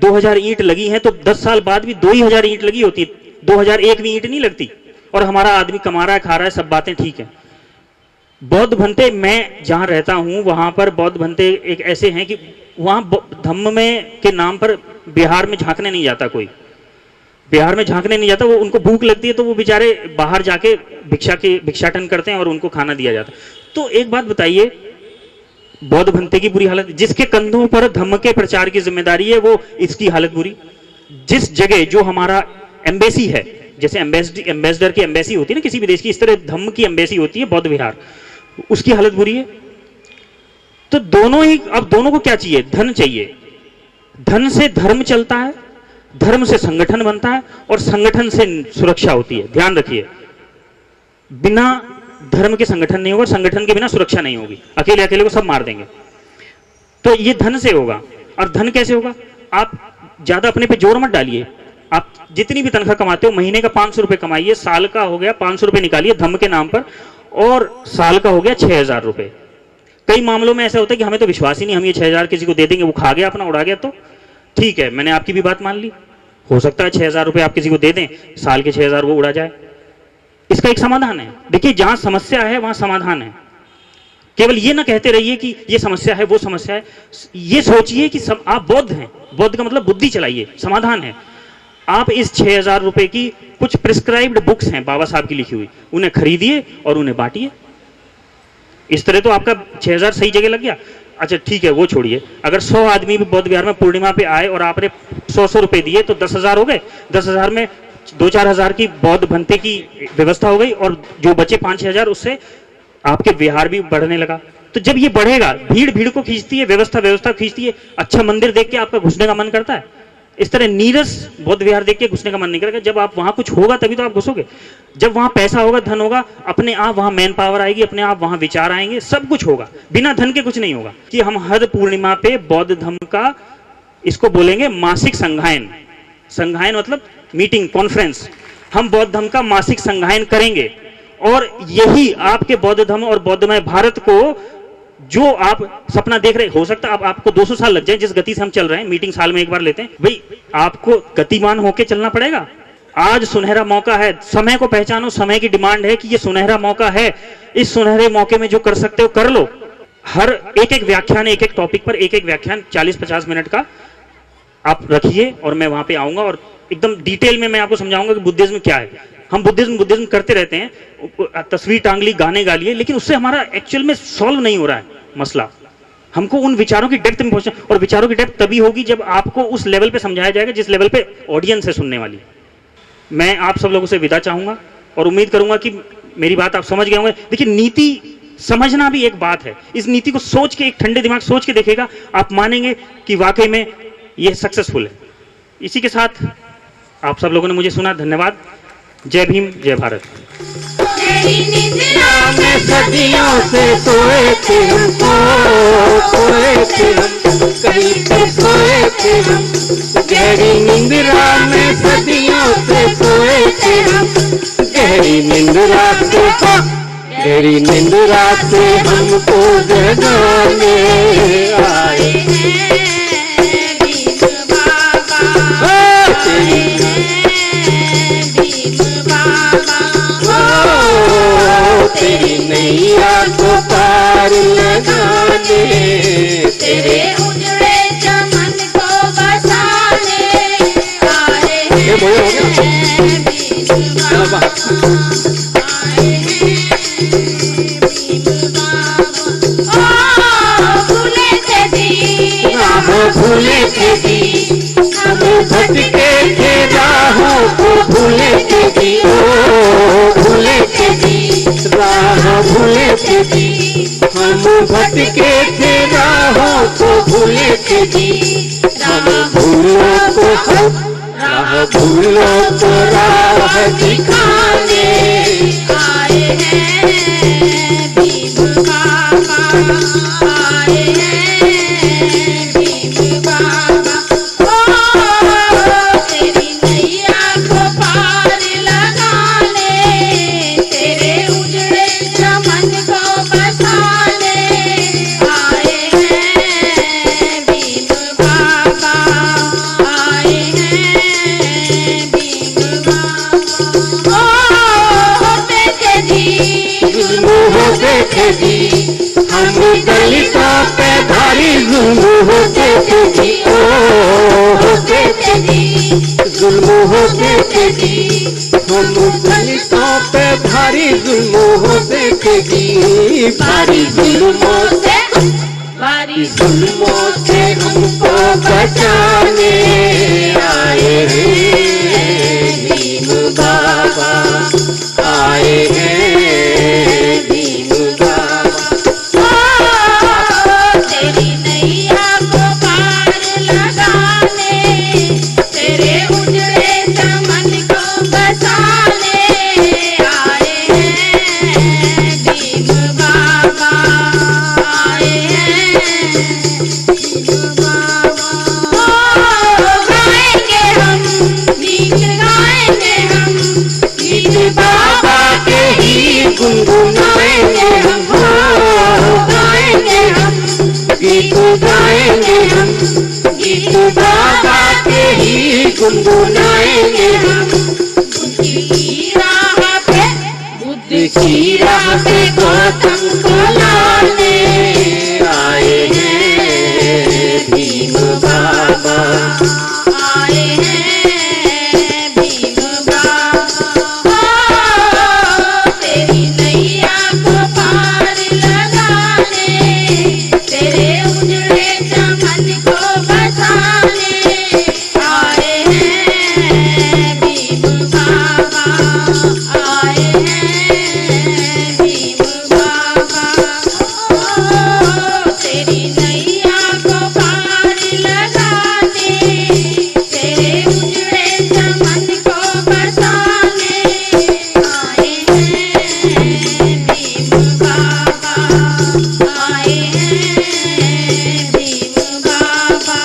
2000 ईंट लगी हैं तो 10 साल बाद भी 2000 ईंट लगी होती है, 2001 ईंट नहीं लगती, और हमारा आदमी कमा रहा है, खा रहा है, सब बातें ठीक है। बौद्ध भंते, मैं जहां रहता हूं वहां पर बौद्ध भंते एक ऐसे हैं कि वहां धम्म में के नाम पर बिहार में झांकने नहीं जाता कोई, बिहार में झांकने नहीं जाता, वो उनको भूख लगती है तो वो बेचारे बाहर जाके भिक्षाटन करते हैं और उनको खाना दिया जाता। तो एक बात बताइए, बौद्ध भंते की बुरी हालत, जिसके कंधों पर धम्म के प्रचार की जिम्मेदारी है, वो इसकी हालत बुरी। जिस जगह जो हमारा एम्बेसी है, जैसे एम्बेसडर की एम्बेसी होती है ना किसी भी देश की, इस तरह धम्म की एम्बेसी होती है बौद्ध विहार, उसकी हालत बुरी है। तो दोनों ही, अब दोनों को क्या चाहिए? धन चाहिए। धन से धर्म चलता है, धर्म से संगठन बनता है, और संगठन से सुरक्षा होती है। ध्यान रखिए, बिना धर्म के संगठन नहीं होगा, संगठन के बिना सुरक्षा नहीं होगी, अकेले अकेले को सब मार देंगे। तो ये धन से होगा। और धन कैसे होगा? आप ज्यादा अपने पे जोर मत डालिए, आप जितनी भी तनख्वाह कमाते हो महीने का 500 रुपए कमाइए, साल का हो गया 500 रुपए निकालिए धम्म के नाम पर, और साल का हो गया 6000 रुपए। कई मामलों में ऐसा होता है कि हमें तो विश्वास ही नहीं, हम ये 6000 किसी को दे देंगे, वो खा गया अपना, उड़ा गया, तो ठीक है, मैंने आपकी भी बात मान ली, हो सकता है 6000 रुपए आप किसी को दे दें, साल के 6000 वो उड़ा जाए। इसका एक समाधान है। देखिए, जहां समस्या है वहां समाधान है। केवल ये ना कहते रहिए कि ये समस्या है, वो समस्या है, ये सोचिए कि आप बौद्ध हैं, बौद्ध का मतलब बुद्धि चलाइए, समाधान है। आप इस 6000 रुपए की कुछ प्रिस्क्राइब्ड बुक्स हैं बाबा साहब की लिखी हुई, उन्हें खरीदिए और उन्हें बांटिए। इस तरह तो आपका 6000 सही जगह लग गया। अच्छा ठीक है, वो छोड़िए, अगर 100 आदमी भी बौद्ध विहार में पूर्णिमा पे आए और आपने 100 रुपए दिए तो 10,000 हो गए। 10,000 में 2-4 हजार की बौद्ध भंते की व्यवस्था हो गई, और जो बचे 5-6 हजार, उससे आपके विहार भी बढ़ने लगा। तो जब ये बढ़ेगा, भीड़ को खींचती है, व्यवस्था खींचती है। अच्छा मंदिर देख के आपका घुसने का मन करता है, इस तरह नीरस बौद्ध विहार देख के घुसने का मन नहीं करेगा। जब आप वहां कुछ होगा तभी तो आप घुसोगे। जब वहां पैसा होगा, धन होगा, अपने आप वहां मैन पावर आएगी, अपने आप वहां विचार आएंगे, सब कुछ होगा। बिना धन के कुछ नहीं होगा। कि हम हर पूर्णिमा पे बौद्ध धर्म का, इसको बोलेंगे मासिक संगायन। संगायन मतलब मीटिंग, कॉन्फ्रेंस। हम बौद्ध धर्म का मासिक संगायन करेंगे, और यही आपके बौद्ध धर्म और बौद्धमय भारत को, जो आप सपना देख रहे, हो सकता है आपको 200 साल लग जाए, जिस गति से हम चल रहे हैं, मीटिंग साल में एक बार लेते हैं, भाई आपको गतिमान होकर चलना पड़ेगा। आज सुनहरा मौका है, समय को पहचानो, समय की डिमांड है कि ये सुनहरा मौका है, इस सुनहरे मौके में जो कर सकते हो कर लो। हर एक व्याख्यान, एक टॉपिक पर एक व्याख्यान 40-50 मिनट का आप रखिए, और मैं वहां पे आऊंगा और एकदम डिटेल में मैं आपको समझाऊंगा कि बुद्धिज्म क्या है। हम बुद्धिज्म करते रहते हैं, तस्वीर टांग ली, गाने गा लिए, लेकिन उससे हमारा एक्चुअल में सॉल्व नहीं हो रहा है मसला। हमको उन विचारों की डेप्थ में पहुंचना, और विचारों की डेप्थ तभी होगी जब आपको उस लेवल पे समझाया जाएगा जिस लेवल पे ऑडियंस है सुनने वाली। मैं आप सब लोगों से विदा चाहूंगा, और उम्मीद करूंगा कि मेरी बात आप समझ गए होंगे। देखिए, नीति समझना भी एक बात है। इस नीति को सोच के, एक ठंडे दिमाग सोच के देखेगा, आप मानेंगे कि वाकई में यह सक्सेसफुल है। इसी के साथ आप सब लोगों ने मुझे सुना, धन्यवाद। जय भीम, जय भारत। सदियों से सोए थे हम, सोए थे हम, कहीं पे सोए थे हम, गहरी निंद्रा में सदियों से सोए थे हम, गहरी निंद्रा से हमको जगाने आए हैं भीम बाबा, तेरी नैया को पार लगाने, तेरे उजड़े चमन को बसाने आए हैं भीम बाबा, आए हैं भीम बाबा। भूले थे दी, भूले थे दी, हम भटके थे राहों को भूले थे दी, ओ भूले थे दी, राह भूले थे दी, हम भटके थे राहों को भूले थे जी, राह भूलों को राह दिखाने आए हैं भीम बाबा, आए हैं भीम बाबा। ओ तेरी नैया को पार लगाने, तेरे उजड़े चमन को बसाने आए हैं भीम बाबा, आए हैं भीम बाबा। ओ होते थे जी जुल्म, होते थे जी हम दलितों पे भारी जुल्म, होते थे जी ओ होते थे जी जुल्म, होते थे जी हम दलितों पे भारी जुल्म, होते थे जी भारी जुल्मों से, भारी जुल्मों से हमको बचाने आए हैं भीम बाबा, आए हैं भीम बाबा। ओ तेरी नैया को पार लगाने, तेरे उजड़े चमन को बसाने आए हैं भीम बाबा, आए हैं भीम बाबा। ओ गाएंगे हम गीत, गाएंगे हम गीत बाबा के ही गुनगुनाएंगे हम, हो गाएंगे हम गीत, गाएंगे हम गीत बाबा के ही गुनगुनाएंगे हम। बुद्धि की राह पे, बुद्धि की राह पे गौतम को लाने आए हैं भीम बाबा, आए हैं भीम बाबा। ओ तेरी नैया को पार लगाने, तेरे उजड़े चमन को बसाने आए हैं भीम बाबा, आए हैं भीम बाबा। ओ तेरी नैया को पार लगाने, तेरे उजड़े चमन को बसाने आए हैं भीम बाबा, आए हैं भीम बाबा,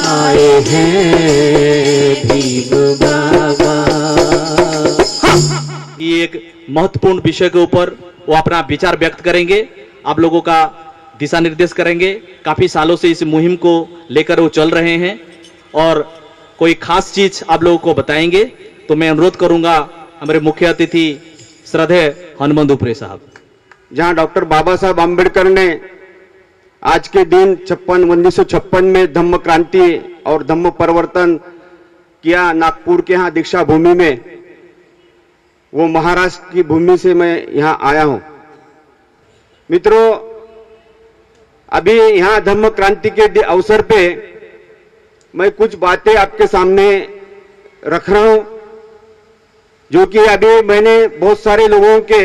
आए हैं भीम बाबा। ये एक महत्वपूर्ण विषय के ऊपर वो अपना विचार व्यक्त करेंगे, आप लोगों का दिशा निर्देश करेंगे। काफी सालों से इस मुहिम को लेकर वो चल रहे हैं और कोई खास चीज आप लोगों को बताएंगे। तो मैं अनुरोध करूंगा हमारे मुख्य अतिथि श्रद्धेय हनुमंत उपरे साहब। जहां डॉक्टर बाबा साहब आम्बेडकर ने आज के दिन 1956 में धम्म क्रांति और धम्म परिवर्तन किया नागपुर के यहाँ दीक्षा भूमि में, वो महाराष्ट्र की भूमि से मैं यहाँ आया हूं। मित्रों, अभी यहाँ धम्म क्रांति के अवसर पे मैं कुछ बातें आपके सामने रख रहा हूं, जो कि अभी मैंने बहुत सारे लोगों के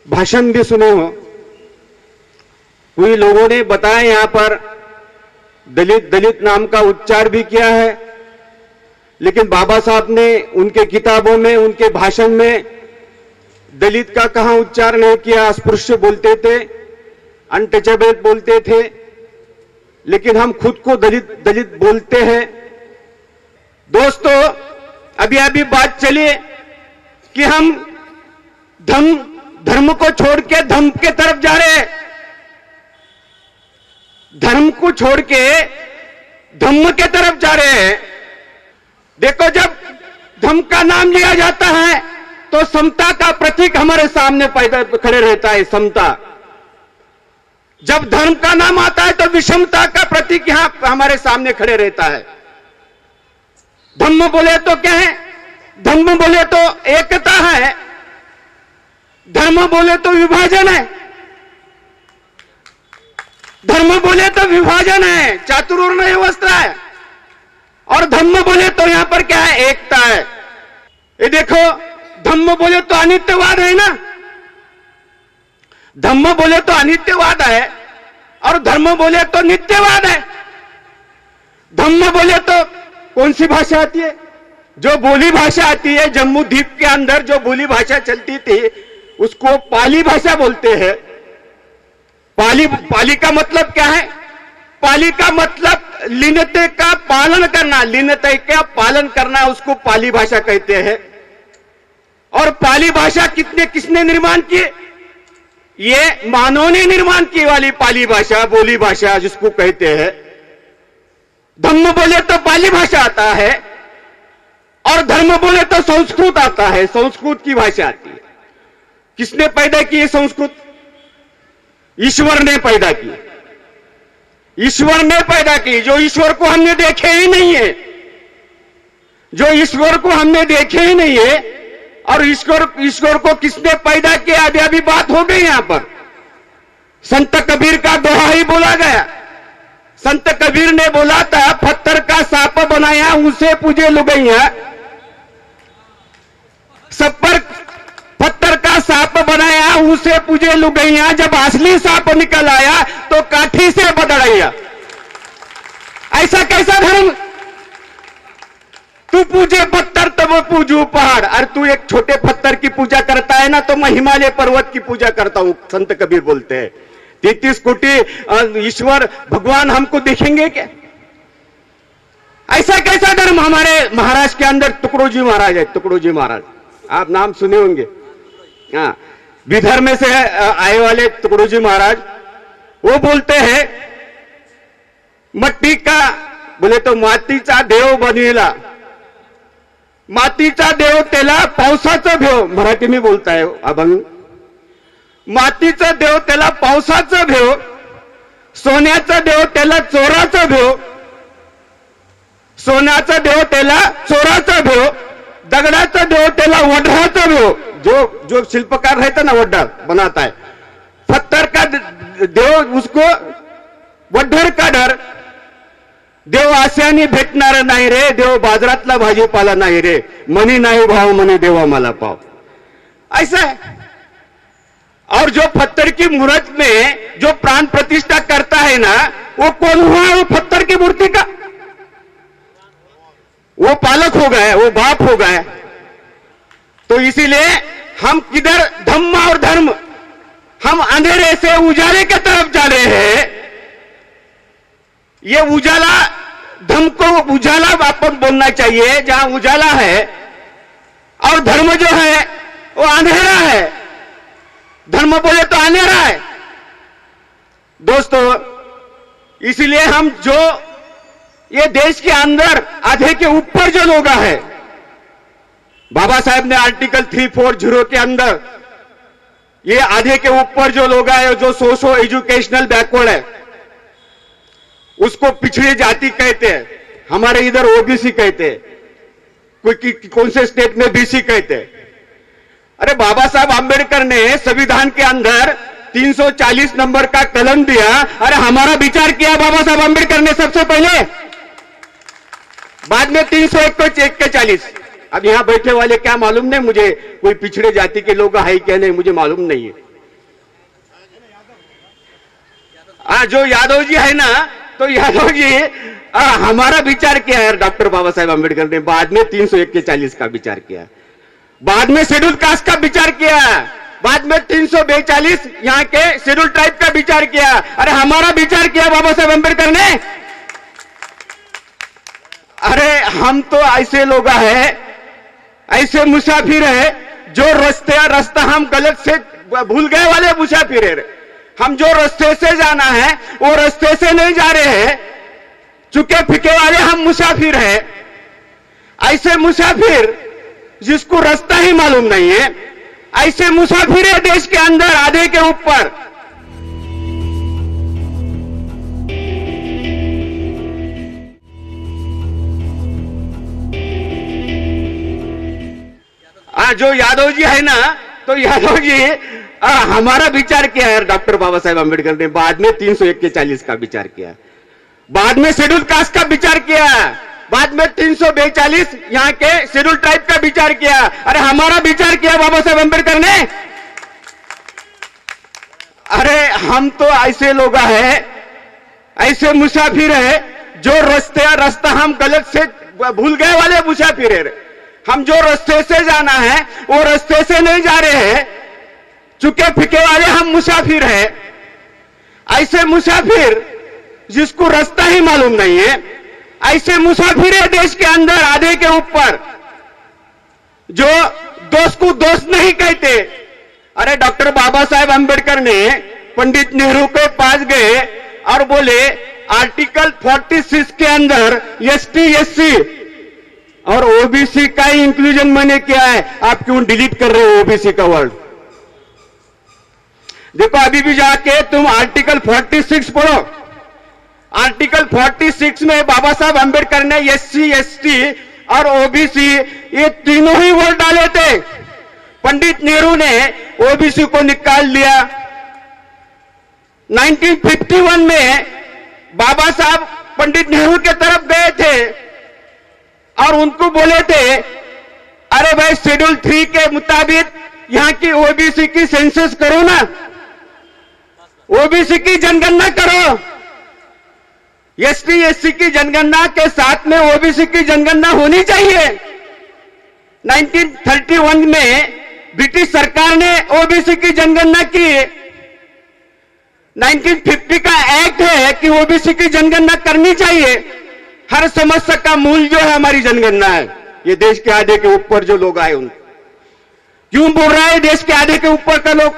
भाषण भी सुने हो। कोई लोगों ने बताया यहाँ पर दलित दलित नाम का उच्चार भी किया है, लेकिन बाबा साहब ने उनके किताबों में, उनके भाषण में दलित का कहां उच्चार नहीं किया। अस्पृश्य बोलते थे, अनटचेबल बोलते थे, लेकिन हम खुद को दलित दलित बोलते हैं। दोस्तों, अभी अभी बात चली कि हम धर्म को छोड़ के धम्म के तरफ जा रहे हैं, धर्म को छोड़ के धम्म के तरफ जा रहे हैं। देखो, जब धम्म का नाम लिया जाता है तो समता का प्रतीक हमारे सामने पैदा खड़े रहता है, समता। जब धर्म का नाम आता है तो विषमता का प्रतीक यहां हमारे सामने खड़े रहता है। धम्म बोले तो क्या है? धम्म बोले तो एकता है, धर्म बोले तो विभाजन है, धर्म बोले तो विभाजन है, चातुर्वर्ण व्यवस्था है, और धम्म बोले तो यहां पर क्या है? एकता है। ये देखो, धम्म बोले तो अनित्यवाद है ना, धम्म बोले तो अनित्यवाद है और धर्म बोले तो नित्यवाद है। धम्म बोले तो कौन सी भाषा आती है? जो बोली भाषा आती है, जम्मू द्वीप के अंदर जो बोली भाषा चलती थी उसको पाली भाषा बोलते हैं। पाली का मतलब क्या है? पाली का मतलब लीनते का पालन करना, लीनते का पालन करना, उसको पाली भाषा कहते हैं। और पाली भाषा किसने निर्माण की? ये मानव ने निर्माण की वाली पाली भाषा, बोली भाषा जिसको कहते हैं। धम्म बोले तो पाली भाषा आता है और धर्म बोले तो संस्कृत आता है, संस्कृत की भाषा आती है। किसने पैदा की संस्कृत? ईश्वर ने पैदा की। ईश्वर ने पैदा की, जो ईश्वर को हमने देखे ही नहीं है, जो ईश्वर को हमने देखे ही नहीं है। और ईश्वर को किसने पैदा किया? अभी बात हो गई यहां पर। संत कबीर का दोहा ही बोला गया। संत कबीर ने बोला था, पत्थर का सांप बनाया उसे पूजे लुगैया। सब पर पत्थर का सांप बनाया उसे पूजे लुगैया, जब असली सांप निकल आया तो काठी से बदड़ैया। ऐसा कैसा धर्म? तू पूजे पत्थर तो वो पूजू पहाड़। अरे तू एक छोटे पत्थर की पूजा करता है ना, तो मैं हिमालय पर्वत की पूजा करता हूं, संत कबीर बोलते हैं। 33 कोटि ईश्वर भगवान हमको देखेंगे क्या? ऐसा कैसा धर्म? हमारे महाराष्ट्र के अंदर टुकड़ोजी महाराज है, टुकड़ोजी महाराज, आप नाम सुने होंगे। हाँ, विदर्भ में से आए वाले टुकड़ोजी महाराज, वो बोलते हैं मट्टी का बोले तो मातीचा देव बनेला, मातीचा देव त्याला पावसाचा भेव, मराठी में बोलता है अभंग। मातीचा देव त्याला पावसाचा भेव, सोन्याचा देव त्याला चोराचा भेव, सोन्याचा देव त्याला चोराचा भेव, दगडाचा देव त्याला वड्ढाचा भेव। जो शिल्पकार रहता ना, वड्ढा बनाता है, पत्थर का देव उसको वड्ढर का डर। देव आशाने भेटणार नाही रे, देव बाजारातला भाजीपाला नाही रे, मनी नाही भाव म्हणे देवा मला पाव। ऐसा है। और जो पत्थर की मूर्त में जो प्राण प्रतिष्ठा करता है ना, वो कौन हुआ? वो पत्थर की मूर्ति का वो पालक हो गए, वो बाप हो गए। तो इसीलिए हम किधर धम्म और धर्म, हम अंधेरे से उजाले की तरफ जा रहे हैं। ये उजाला, धर्म को उजाला अपन बोलना चाहिए, जहां उजाला है, और धर्म जो है वो अंधेरा है। धर्म बोले तो अंधेरा है दोस्तों। इसलिए हम जो ये देश के अंदर आधे के ऊपर जो लोग हैं, बाबा साहब ने आर्टिकल 340 के अंदर ये आधे के ऊपर जो लोग हैं, जो सोशो एजुकेशनल बैकवर्ड है, उसको पिछड़ी जाति कहते हैं। हमारे इधर ओबीसी कहते हैं, कोई कौन से स्टेट में बीसी कहते हैं। अरे बाबा साहब आंबेडकर ने संविधान के अंदर 340 नंबर का कलम दिया। अरे हमारा विचार किया बाबा साहब आंबेडकर ने सबसे पहले, बाद में 341। अब यहां बैठे वाले क्या मालूम नहीं मुझे, कोई पिछड़े जाति के लोग है क्या नहीं, मुझे मालूम नहीं है। जो यादव जी है ना, तो यादव जी हमारा विचार किया है डॉक्टर बाबा साहेब आंबेडकर ने, बाद में 341 का विचार किया, बाद में शेड्यूल कास्ट का विचार किया, बाद में 342 यहाँ के शेड्यूल ट्राइब का विचार किया। अरे हमारा विचार किया बाबा साहेब आंबेडकर ने। अरे हम तो ऐसे लोग हैं, ऐसे मुसाफिर है, जो रास्ता हम गलत से भूल गए वाले मुसाफिर है। हम जो रास्ते से जाना है वो रास्ते से नहीं जा रहे हैं, चुके फिके वाले हम मुसाफिर हैं। ऐसे मुसाफिर जिसको रास्ता ही मालूम नहीं है, ऐसे मुसाफिर है देश के अंदर आधे के ऊपर। जो यादव जी है ना, तो यादव जी हमारा विचार किया है डॉक्टर बाबा साहेब आंबेडकर ने, बाद में 341 का विचार किया, बाद में शेड्यूल कास्ट का विचार किया, बाद में 342 यहाँ के शेड्यूल ट्राइब का विचार किया। अरे हमारा विचार किया बाबा साहेब आंबेडकर ने। अरे हम तो ऐसे लोग हैं, ऐसे मुसाफिर है जो रास्ता हम गलत से भूल गए वाले मुसाफिर है। हम जो रास्ते से जाना है वो रास्ते से नहीं जा रहे हैं, चुके फिके वाले हम मुसाफिर हैं। ऐसे मुसाफिर जिसको रास्ता ही मालूम नहीं है, ऐसे मुसाफिर है देश के अंदर आधे के ऊपर, जो दोस्त को दोस्त नहीं कहते। अरे डॉक्टर बाबा साहेब अंबेडकर ने पंडित नेहरू के पास गए और बोले आर्टिकल 46 के अंदर एसटी एससी और ओबीसी का ही इंक्लूजन मैंने किया है, आप क्यों डिलीट कर रहे हो ओबीसी का वर्ड? देखो अभी भी जाके तुम आर्टिकल 46 पढ़ो। आर्टिकल 46 में बाबा साहब अंबेडकर ने एससी एसटी और ओबीसी ये तीनों ही वर्ड डाले थे। पंडित नेहरू ने ओबीसी को निकाल दिया। 1951 में बाबा साहब पंडित नेहरू के तरफ गए थे और उनको बोले थे, अरे भाई शेड्यूल 3 के मुताबिक यहां की ओबीसी की सेंसस करो ना, ओबीसी की जनगणना करो। एसटी एससी की जनगणना के साथ में ओबीसी की जनगणना होनी चाहिए। 1931 में ब्रिटिश सरकार ने ओबीसी की जनगणना की। 1950 का एक्ट है कि ओबीसी की जनगणना करनी चाहिए। हर समस्या का मूल जो है हमारी जनगणना है। ये देश के आधे के ऊपर जो लोग आए उनको क्यों बोल रहा है देश के आधे के ऊपर का लोग?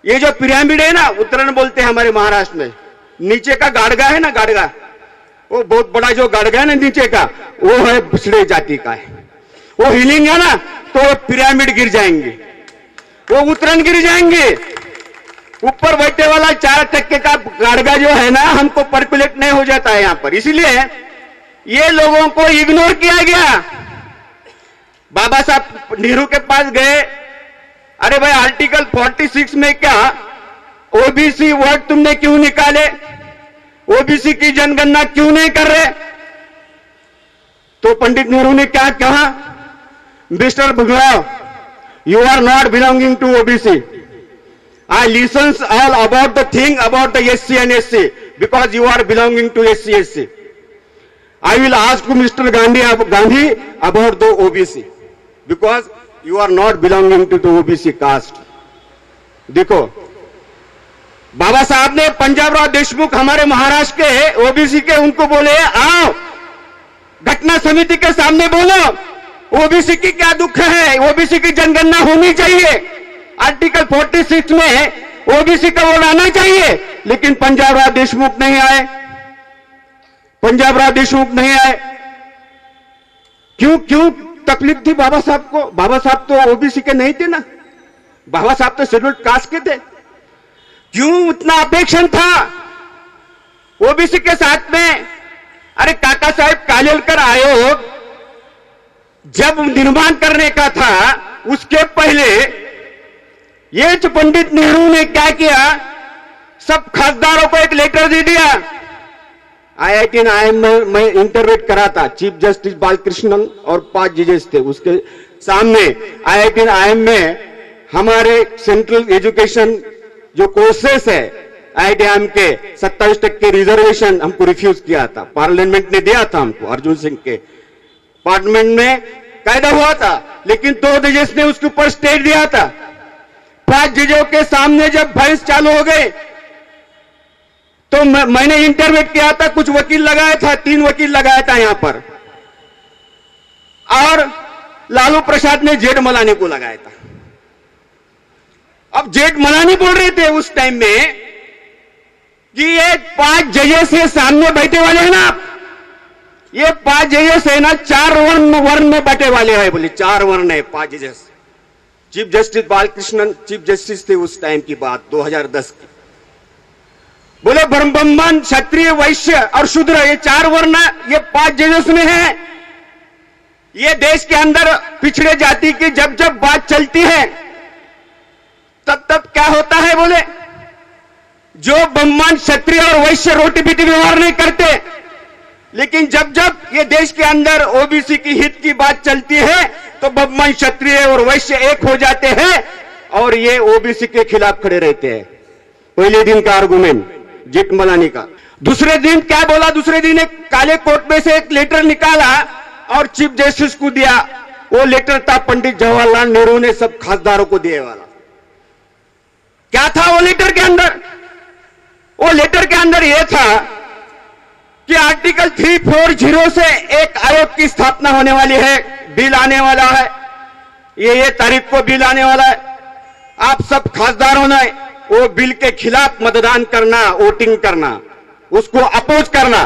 ये जो पिरामिड है ना, उत्तरायण बोलते हैं हमारे महाराष्ट्र में, नीचे का गाड़गा है ना, गाड़गा, वो बहुत बड़ा जो गाड़गा है ना नीचे का, वो है पिछड़े जाति का है। वो हिलेंगे ना तो वो पिरामिड गिर जाएंगे, वो उत्तरायण गिर जाएंगे। ऊपर बैठे वाला 4 चक्के का गाड़गा जो है ना, हमको परकुलेट नहीं हो जाता है यहां पर, इसलिए ये लोगों को इग्नोर किया गया। बाबा साहब नेहरू के पास गए, अरे भाई आर्टिकल 46 में क्या ओबीसी वर्ड तुमने क्यों निकाले, ओबीसी की जनगणना क्यों नहीं कर रहे? तो पंडित नेहरू ने क्या कहा, mister Bhujbal, you are not belonging to OBC. I listens all about the thing about the SC and SC because you are belonging to SC SC. I will ask Mr. Gandhi about the OBC because you are not belonging to the OBC caste. देखो बाबा साहब ने पंजाबराव देशमुख हमारे महाराष्ट्र के ओबीसी के, उनको बोले आओ घटना समिति के सामने बोलो ओबीसी की क्या दुख है, ओबीसी की जनगणना होनी चाहिए। आर्टिकल 46 में ओबीसी का वोट आना चाहिए, लेकिन पंजाबराव देशमुख नहीं आए। पंजाबराव देशमुख नहीं आए क्यों तकलीफ थी बाबा साहब को? बाबा साहब तो ओबीसी के नहीं थे ना, बाबा साहब तो शेड्यूल्ड कास्ट के थे। क्यों उतना अपेक्षण था ओबीसी के साथ में? अरे काका साहेब कालेलकर आयोग जब निर्माण करने का था उसके पहले ये जो पंडित नेहरू ने क्या किया, सब खासदारों को एक लेटर दे दिया। आईआईटी IIM में इंटरव्यू करा था, चीफ जस्टिस बालकृष्णन और 5 जजेस थे उसके सामने। आईआईटी IIM में हमारे सेंट्रल एजुकेशन जो कोर्सेस है आईआईटी IIM के 27% रिजर्वेशन हमको रिफ्यूज किया था, पार्लियामेंट ने दिया था हमको, अर्जुन सिंह के पार्लियामेंट में कायदा हुआ था, लेकिन 2 जजेस ने उसके ऊपर स्टे दिया था। 5 जजों के सामने जब बहस चालू हो गई तो मैंने इंटरव्यू किया था, कुछ वकील लगाया था, 3 वकील लगाया था यहां पर, और लालू प्रसाद ने जेठमलानी को लगाया था। अब जेठमलानी बोल रहे थे उस टाइम में कि ये 5 जजेस के सामने बैठे वाले हैं ना, ये 5 जजेस है ना 4 वर्ण में बैठे वाले हैं, बोले 4 वर्ण है 5 जजेस। Chief justice Balakrishnan chief justice थे उस टाइम की बात, 2010 की। बोले ब्राह्मण क्षत्रिय वैश्य और शूद्र ये 4 वर्ण ये 5 जजेस में है। ये देश के अंदर पिछड़े जाति की जब जब बात चलती है तब तब क्या होता है, बोले जो ब्राह्मण क्षत्रिय और वैश्य रोटी पीटी व्यवहार नहीं करते, लेकिन जब जब ये देश के अंदर ओबीसी की हित की बात चलती है तो ब्राह्मण क्षत्रिय और वैश्य एक हो जाते हैं और ये ओबीसी के खिलाफ खड़े रहते हैं। पहले दिन का आर्गुमेंट जेठमलानी का। दूसरे दिन क्या बोला? दूसरे दिन एक काले कोट में से एक लेटर निकाला और चीफ जस्टिस को दिया। वो लेटर था पंडित जवाहरलाल नेहरू ने सब खासदारों को दिए वाला। क्या था वो लेटर के अंदर? वो लेटर के अंदर यह था कि आर्टिकल 340 से एक आयोग की स्थापना होने वाली है, बिल आने वाला है, ये तारीख को बिल आने वाला है। आप सब खासदारों ने वो बिल के खिलाफ मतदान करना, वोटिंग करना, उसको अपोज करना।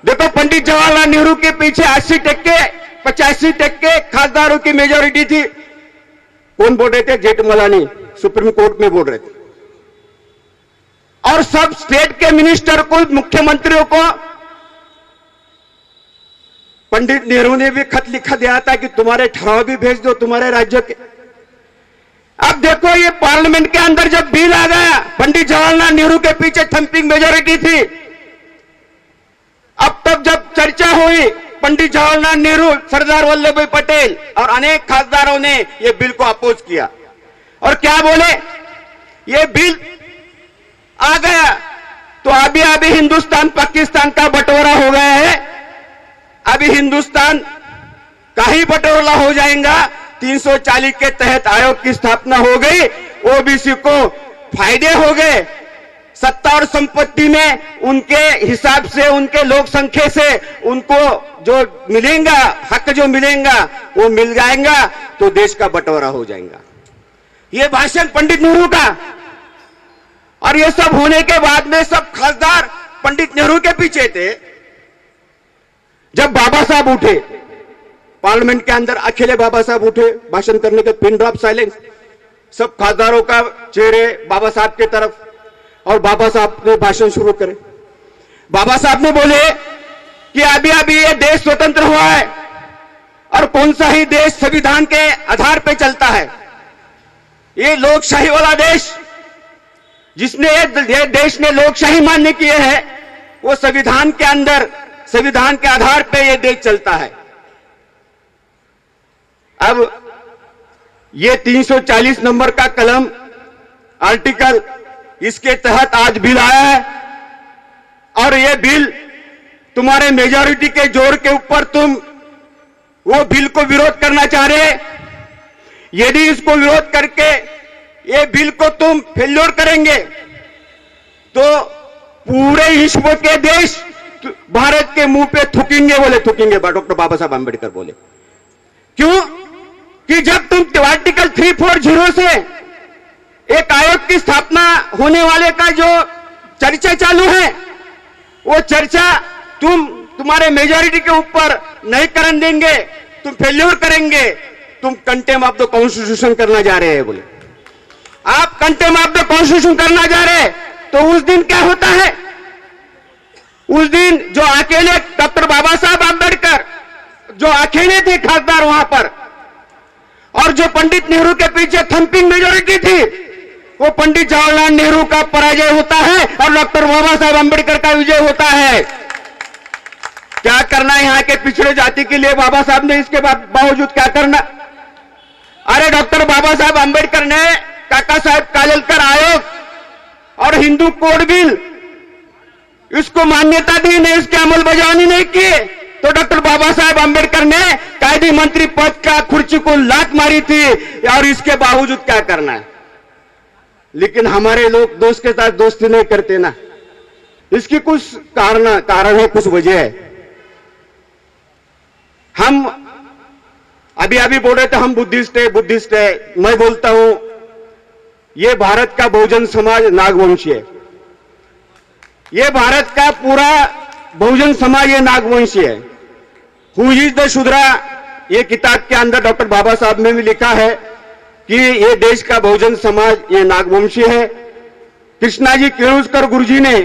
देखो पंडित जवाहरलाल नेहरू के पीछे 80% 85% खासदारों की मेजोरिटी थी। कौन बोल रहे थे? जेठमलानी सुप्रीम कोर्ट में बोल रहे थे। और सब स्टेट के मिनिस्टर को, मुख्यमंत्रियों को पंडित नेहरू ने भी खत लिखा दिया था कि तुम्हारे ठराव भी भेज दो तुम्हारे राज्य के। अब देखो ये पार्लियामेंट के अंदर जब बिल आ गया, पंडित जवाहरलाल नेहरू के पीछे थंपिंग मेजोरिटी थी। अब तब जब चर्चा हुई, पंडित जवाहरलाल नेहरू, सरदार वल्लभ भाई पटेल और अनेक खासदारों ने ये बिल को अपोज किया। और क्या बोले? ये बिल आ गया तो अभी अभी हिंदुस्तान पाकिस्तान का बंटवारा हो गया है, अभी हिंदुस्तान का ही बंटवारा हो जाएगा। 340 के तहत आयोग की स्थापना हो गई, ओबीसी को फायदे हो गए, सत्ता और संपत्ति में उनके हिसाब से, उनके लोक संख्या से उनको जो मिलेगा, हक जो मिलेगा वो मिल जाएगा, तो देश का बंटवारा हो जाएगा। ये भाषण पंडित नेहरू का। और ये सब होने के बाद में सब खासदार पंडित नेहरू के पीछे थे। जब बाबा साहब उठे पार्लियामेंट के अंदर, अकेले बाबा साहब उठे भाषण करने के, पिन ड्रॉप साइलेंस, सब खासदारों का चेहरे बाबा साहब की तरफ, और बाबा साहब ने भाषण शुरू करे। बाबा साहब ने बोले कि अभी अभी ये देश स्वतंत्र हुआ है और कौन सा ही देश संविधान के आधार पर चलता है। ये लोकशाही वाला देश, जिसने ये देश ने लोकशाही मान्य किए है, वो संविधान के अंदर, संविधान के आधार पर यह देश चलता है। अब ये 340 नंबर का कलम आर्टिकल, इसके तहत आज बिल आया है। और ये बिल तुम्हारे मेजॉरिटी के जोर के ऊपर तुम वो बिल को विरोध करना चाह रहे। यदि इसको विरोध करके ये बिल को तुम फेल्योर करेंगे तो पूरे विश्व के देश भारत के मुंह पे थूकेंगे, बोले थूकेंगे, डॉक्टर बाबा साहब आंबेडकर बोले। क्यों? कि जब तुम आर्टिकल 340 से एक आयोग की स्थापना होने वाले का जो चर्चा चालू है, वो चर्चा तुम्हारे मेजॉरिटी के ऊपर नहीं करने देंगे, तुम फेल्योर करेंगे, तुम कंटेम ऑफ द कॉन्स्टिट्यूशन करना जा रहे हैं बोले। आप कंटेम ऑफ द कॉन्स्टिट्यूशन करना जा रहे हैं, तो उस दिन क्या होता है? उस दिन जो अकेले डॉक्टर बाबा साहब आंबेडकर, जो अकेले थे खासदार वहां पर, और जो पंडित नेहरू के पीछे थंपिंग मेजॉरिटी थी, वो पंडित जवाहरलाल नेहरू का पराजय होता है और डॉक्टर बाबा साहब आंबेडकर का विजय होता है। क्या करना है यहां के पिछड़े जाति के लिए बाबा साहब ने? इसके बावजूद क्या करना? अरे डॉक्टर बाबा साहब आंबेडकर ने काका साहब कालेलकर आयोग और हिंदू कोड बिल, इसको मान्यता दी नहीं, इसकी अमलबजावनी नहीं की, तो डॉक्टर बाबा साहब आंबेडकर ने कायदे मंत्री पद का कुर्सी को लात मारी थी। और इसके बावजूद क्या करना है? लेकिन हमारे लोग दोस्त के साथ दोस्ती नहीं करते ना। इसकी कुछ कारण है, कुछ वजह है। हम अभी अभी बोल रहे थे हम बुद्धिस्ट है। मैं बोलता हूं ये भारत का बहुजन समाज नागवंशी है। ये भारत का पूरा बहुजन समाज ये नागवंशी है। हु इज द शूद्रा, ये किताब के अंदर डॉक्टर बाबा साहब ने भी लिखा है कि ये देश का बहुजन समाज ये नागवंशी है। कृष्णाजी केळुस्कर गुरुजी ने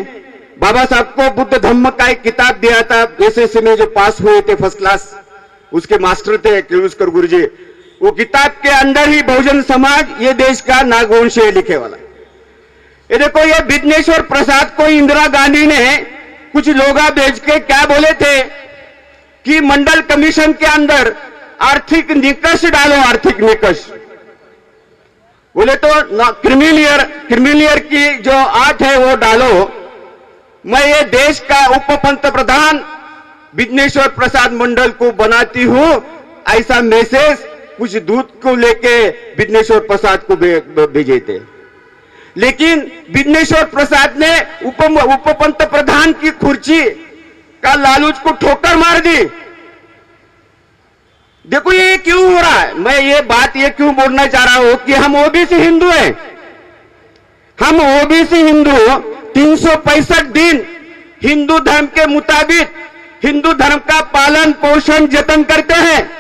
बाबा साहब को बुद्ध धम्म का एक किताब दिया था, एसएससी में जो पास हुए थे फर्स्ट क्लास, उसके मास्टर थे केळुस्कर गुरुजी। वो किताब के अंदर ही बहुजन समाज ये देश का नागवंशी है लिखे वाला। ये देखो, ये विघ्नेश्वर प्रसाद को इंदिरा गांधी ने कुछ लोगा भेज के क्या बोले थे कि मंडल कमीशन के अंदर आर्थिक निकष डालो, आर्थिक निकष। बोले तो क्रिमिलियर की जो आठ है वो डालो। मैं ये देश का उप पंत प्रधान विघ्नेश्वर प्रसाद मंडल को बनाती हूं, ऐसा मैसेज कुछ दूध को लेके विघ्नेश्वर प्रसाद को भेजे थे। लेकिन विघ्नेश्वर प्रसाद ने उप पंत प्रधान की कुर्सी का लालूच को ठोकर मार दी। देखो ये क्यों हो रहा है, मैं ये बात ये क्यों बोलना चाह रहा हूं कि हम ओबीसी हिंदू हैं। हम ओबीसी हिंदू 365 दिन हिंदू धर्म के मुताबिक हिंदू धर्म का पालन पोषण जतन करते हैं।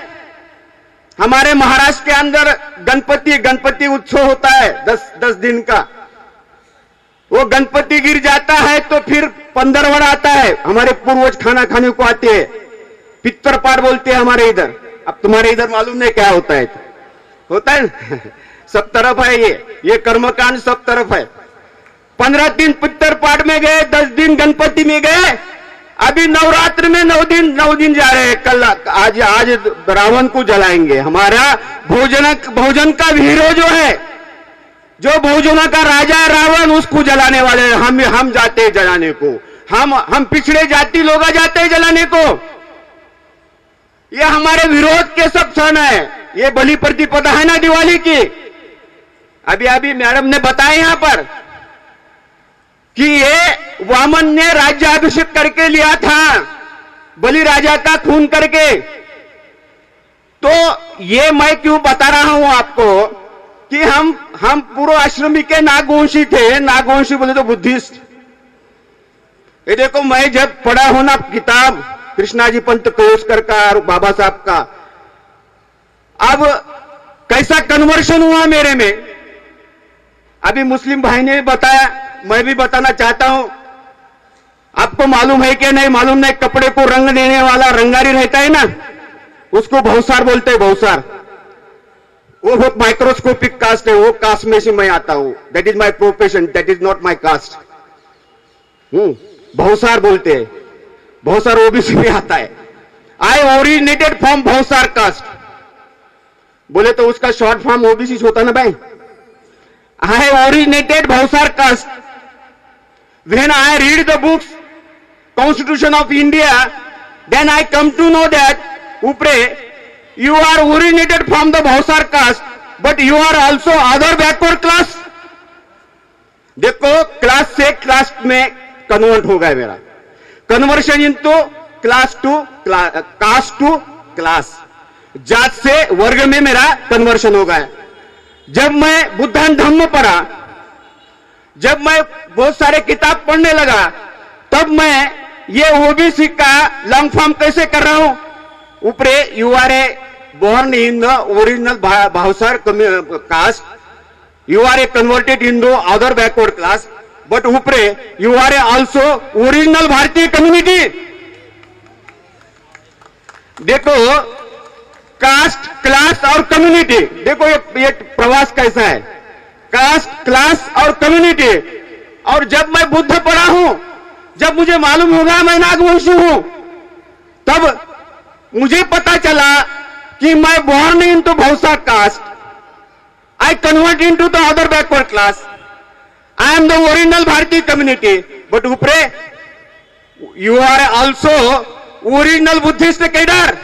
हमारे महाराष्ट्र के अंदर गणपति उत्सव होता है 10 दिन का। वो गणपति गिर जाता है तो फिर 15वां आता है। हमारे पूर्वज खाना खाने को आते हैं, पितरपाठ बोलते हैं हमारे इधर। अब तुम्हारे इधर मालूम नहीं क्या होता है, होता है सब तरफ है ये कर्मकांड सब तरफ है। 15 दिन पितरपाठ में गए, 10 दिन गणपति में गए, अभी नवरात्र में 9 दिन जा रहे हैं। कल आज रावण को जलाएंगे। हमारा भोजन का हीरो जो है, जो भोजन का राजा है रावण, उसको जलाने वाले हम जाते हैं जलाने को। हम पिछड़े जाति लोग जाते हैं जलाने को। ये हमारे विरोध के सब क्षण है। ये बलि प्रतिपदा है ना दिवाली की। अभी मैडम ने बताया यहां पर कि ये वामन ने राज्याभिषेक करके लिया था, बलि राजा का खून करके। तो ये मैं क्यों बता रहा हूं आपको कि हम पूर्व आश्रमी के नागवंशी थे। नागवंशी बोले तो बुद्धिस्ट। ये देखो मैं जब पढ़ा हूं ना किताब कृष्णाजी पंत कोसकर का और बाबा साहब का, अब कैसा कन्वर्शन हुआ मेरे में। अभी मुस्लिम भाई ने बताया, मैं भी बताना चाहता हूं। आपको मालूम है कि नहीं मालूम नहीं, कपड़े को रंग देने वाला रंगारी रहता है ना, उसको भौसार बोलते हैं। भौसार वो बहुत माइक्रोस्कोपिक कास्ट है। वो कास्ट में से मैं आता हूं। That is my profession, that is not my caste. Bhausar बोलते हैं। भौसार ओबीसी में आता है। I originated from Bhausar caste. बोले तो उसका शॉर्ट फॉर्म ओबीसी होता ना भाई। I originated Bhausar caste. When I read the books, Constitution of India, then I come to know that, Upre, you are originated from the Bhausar caste, but you are also other backward class. देखो क्लास से क्लास में कन्वर्ट हो गया मेरा। Conversion into class to caste to class, जात से वर्ग में मेरा कन्वर्शन हो गया। जब मैं बुद्धान धम्म पढ़ा, जब मैं बहुत सारे किताब पढ़ने लगा, तब मैं ये ओबीसी का लॉन्ग फॉर्म कैसे कर रहा हूं। ऊपरे you are a born in the original Bhavsar caste, you are a converted in the other backward class, but ऊपरे you are a also original Bharatiya community. देखो कास्ट क्लास और कम्युनिटी, देखो ये प्रवास कैसा है, कास्ट क्लास और कम्युनिटी। और जब मैं बुद्ध पढ़ा हूं, जब मुझे मालूम होगा मैं नागवंशी हूं, तब मुझे पता चला कि मैं born into Bhausar caste, I convert into the other backward class, I am the original Bharatiya community, but ऊपरे you are also original Buddhist cadre.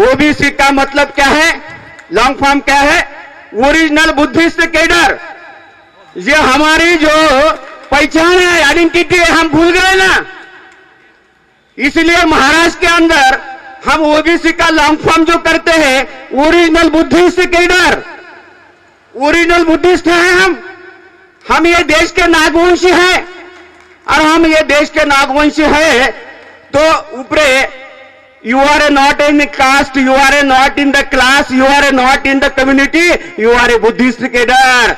OBC का मतलब क्या है, लॉन्ग फॉर्म क्या है, ओरिजिनल बुद्धिस्ट कैडर। ये हमारी जो पहचान है, आइडेंटिटी है, हम भूल गए ना। इसलिए महाराष्ट्र के अंदर हम ओबीसी का लॉन्ग फॉर्म जो करते हैं, original Buddhist cadre, original Buddhist हैं हम ये देश के नागवंशी हैं। और हम ये देश के नागवंशी हैं तो ऊपरे you are not in the caste, you are not in the class, you are not in the community, you are a Buddhist cadre.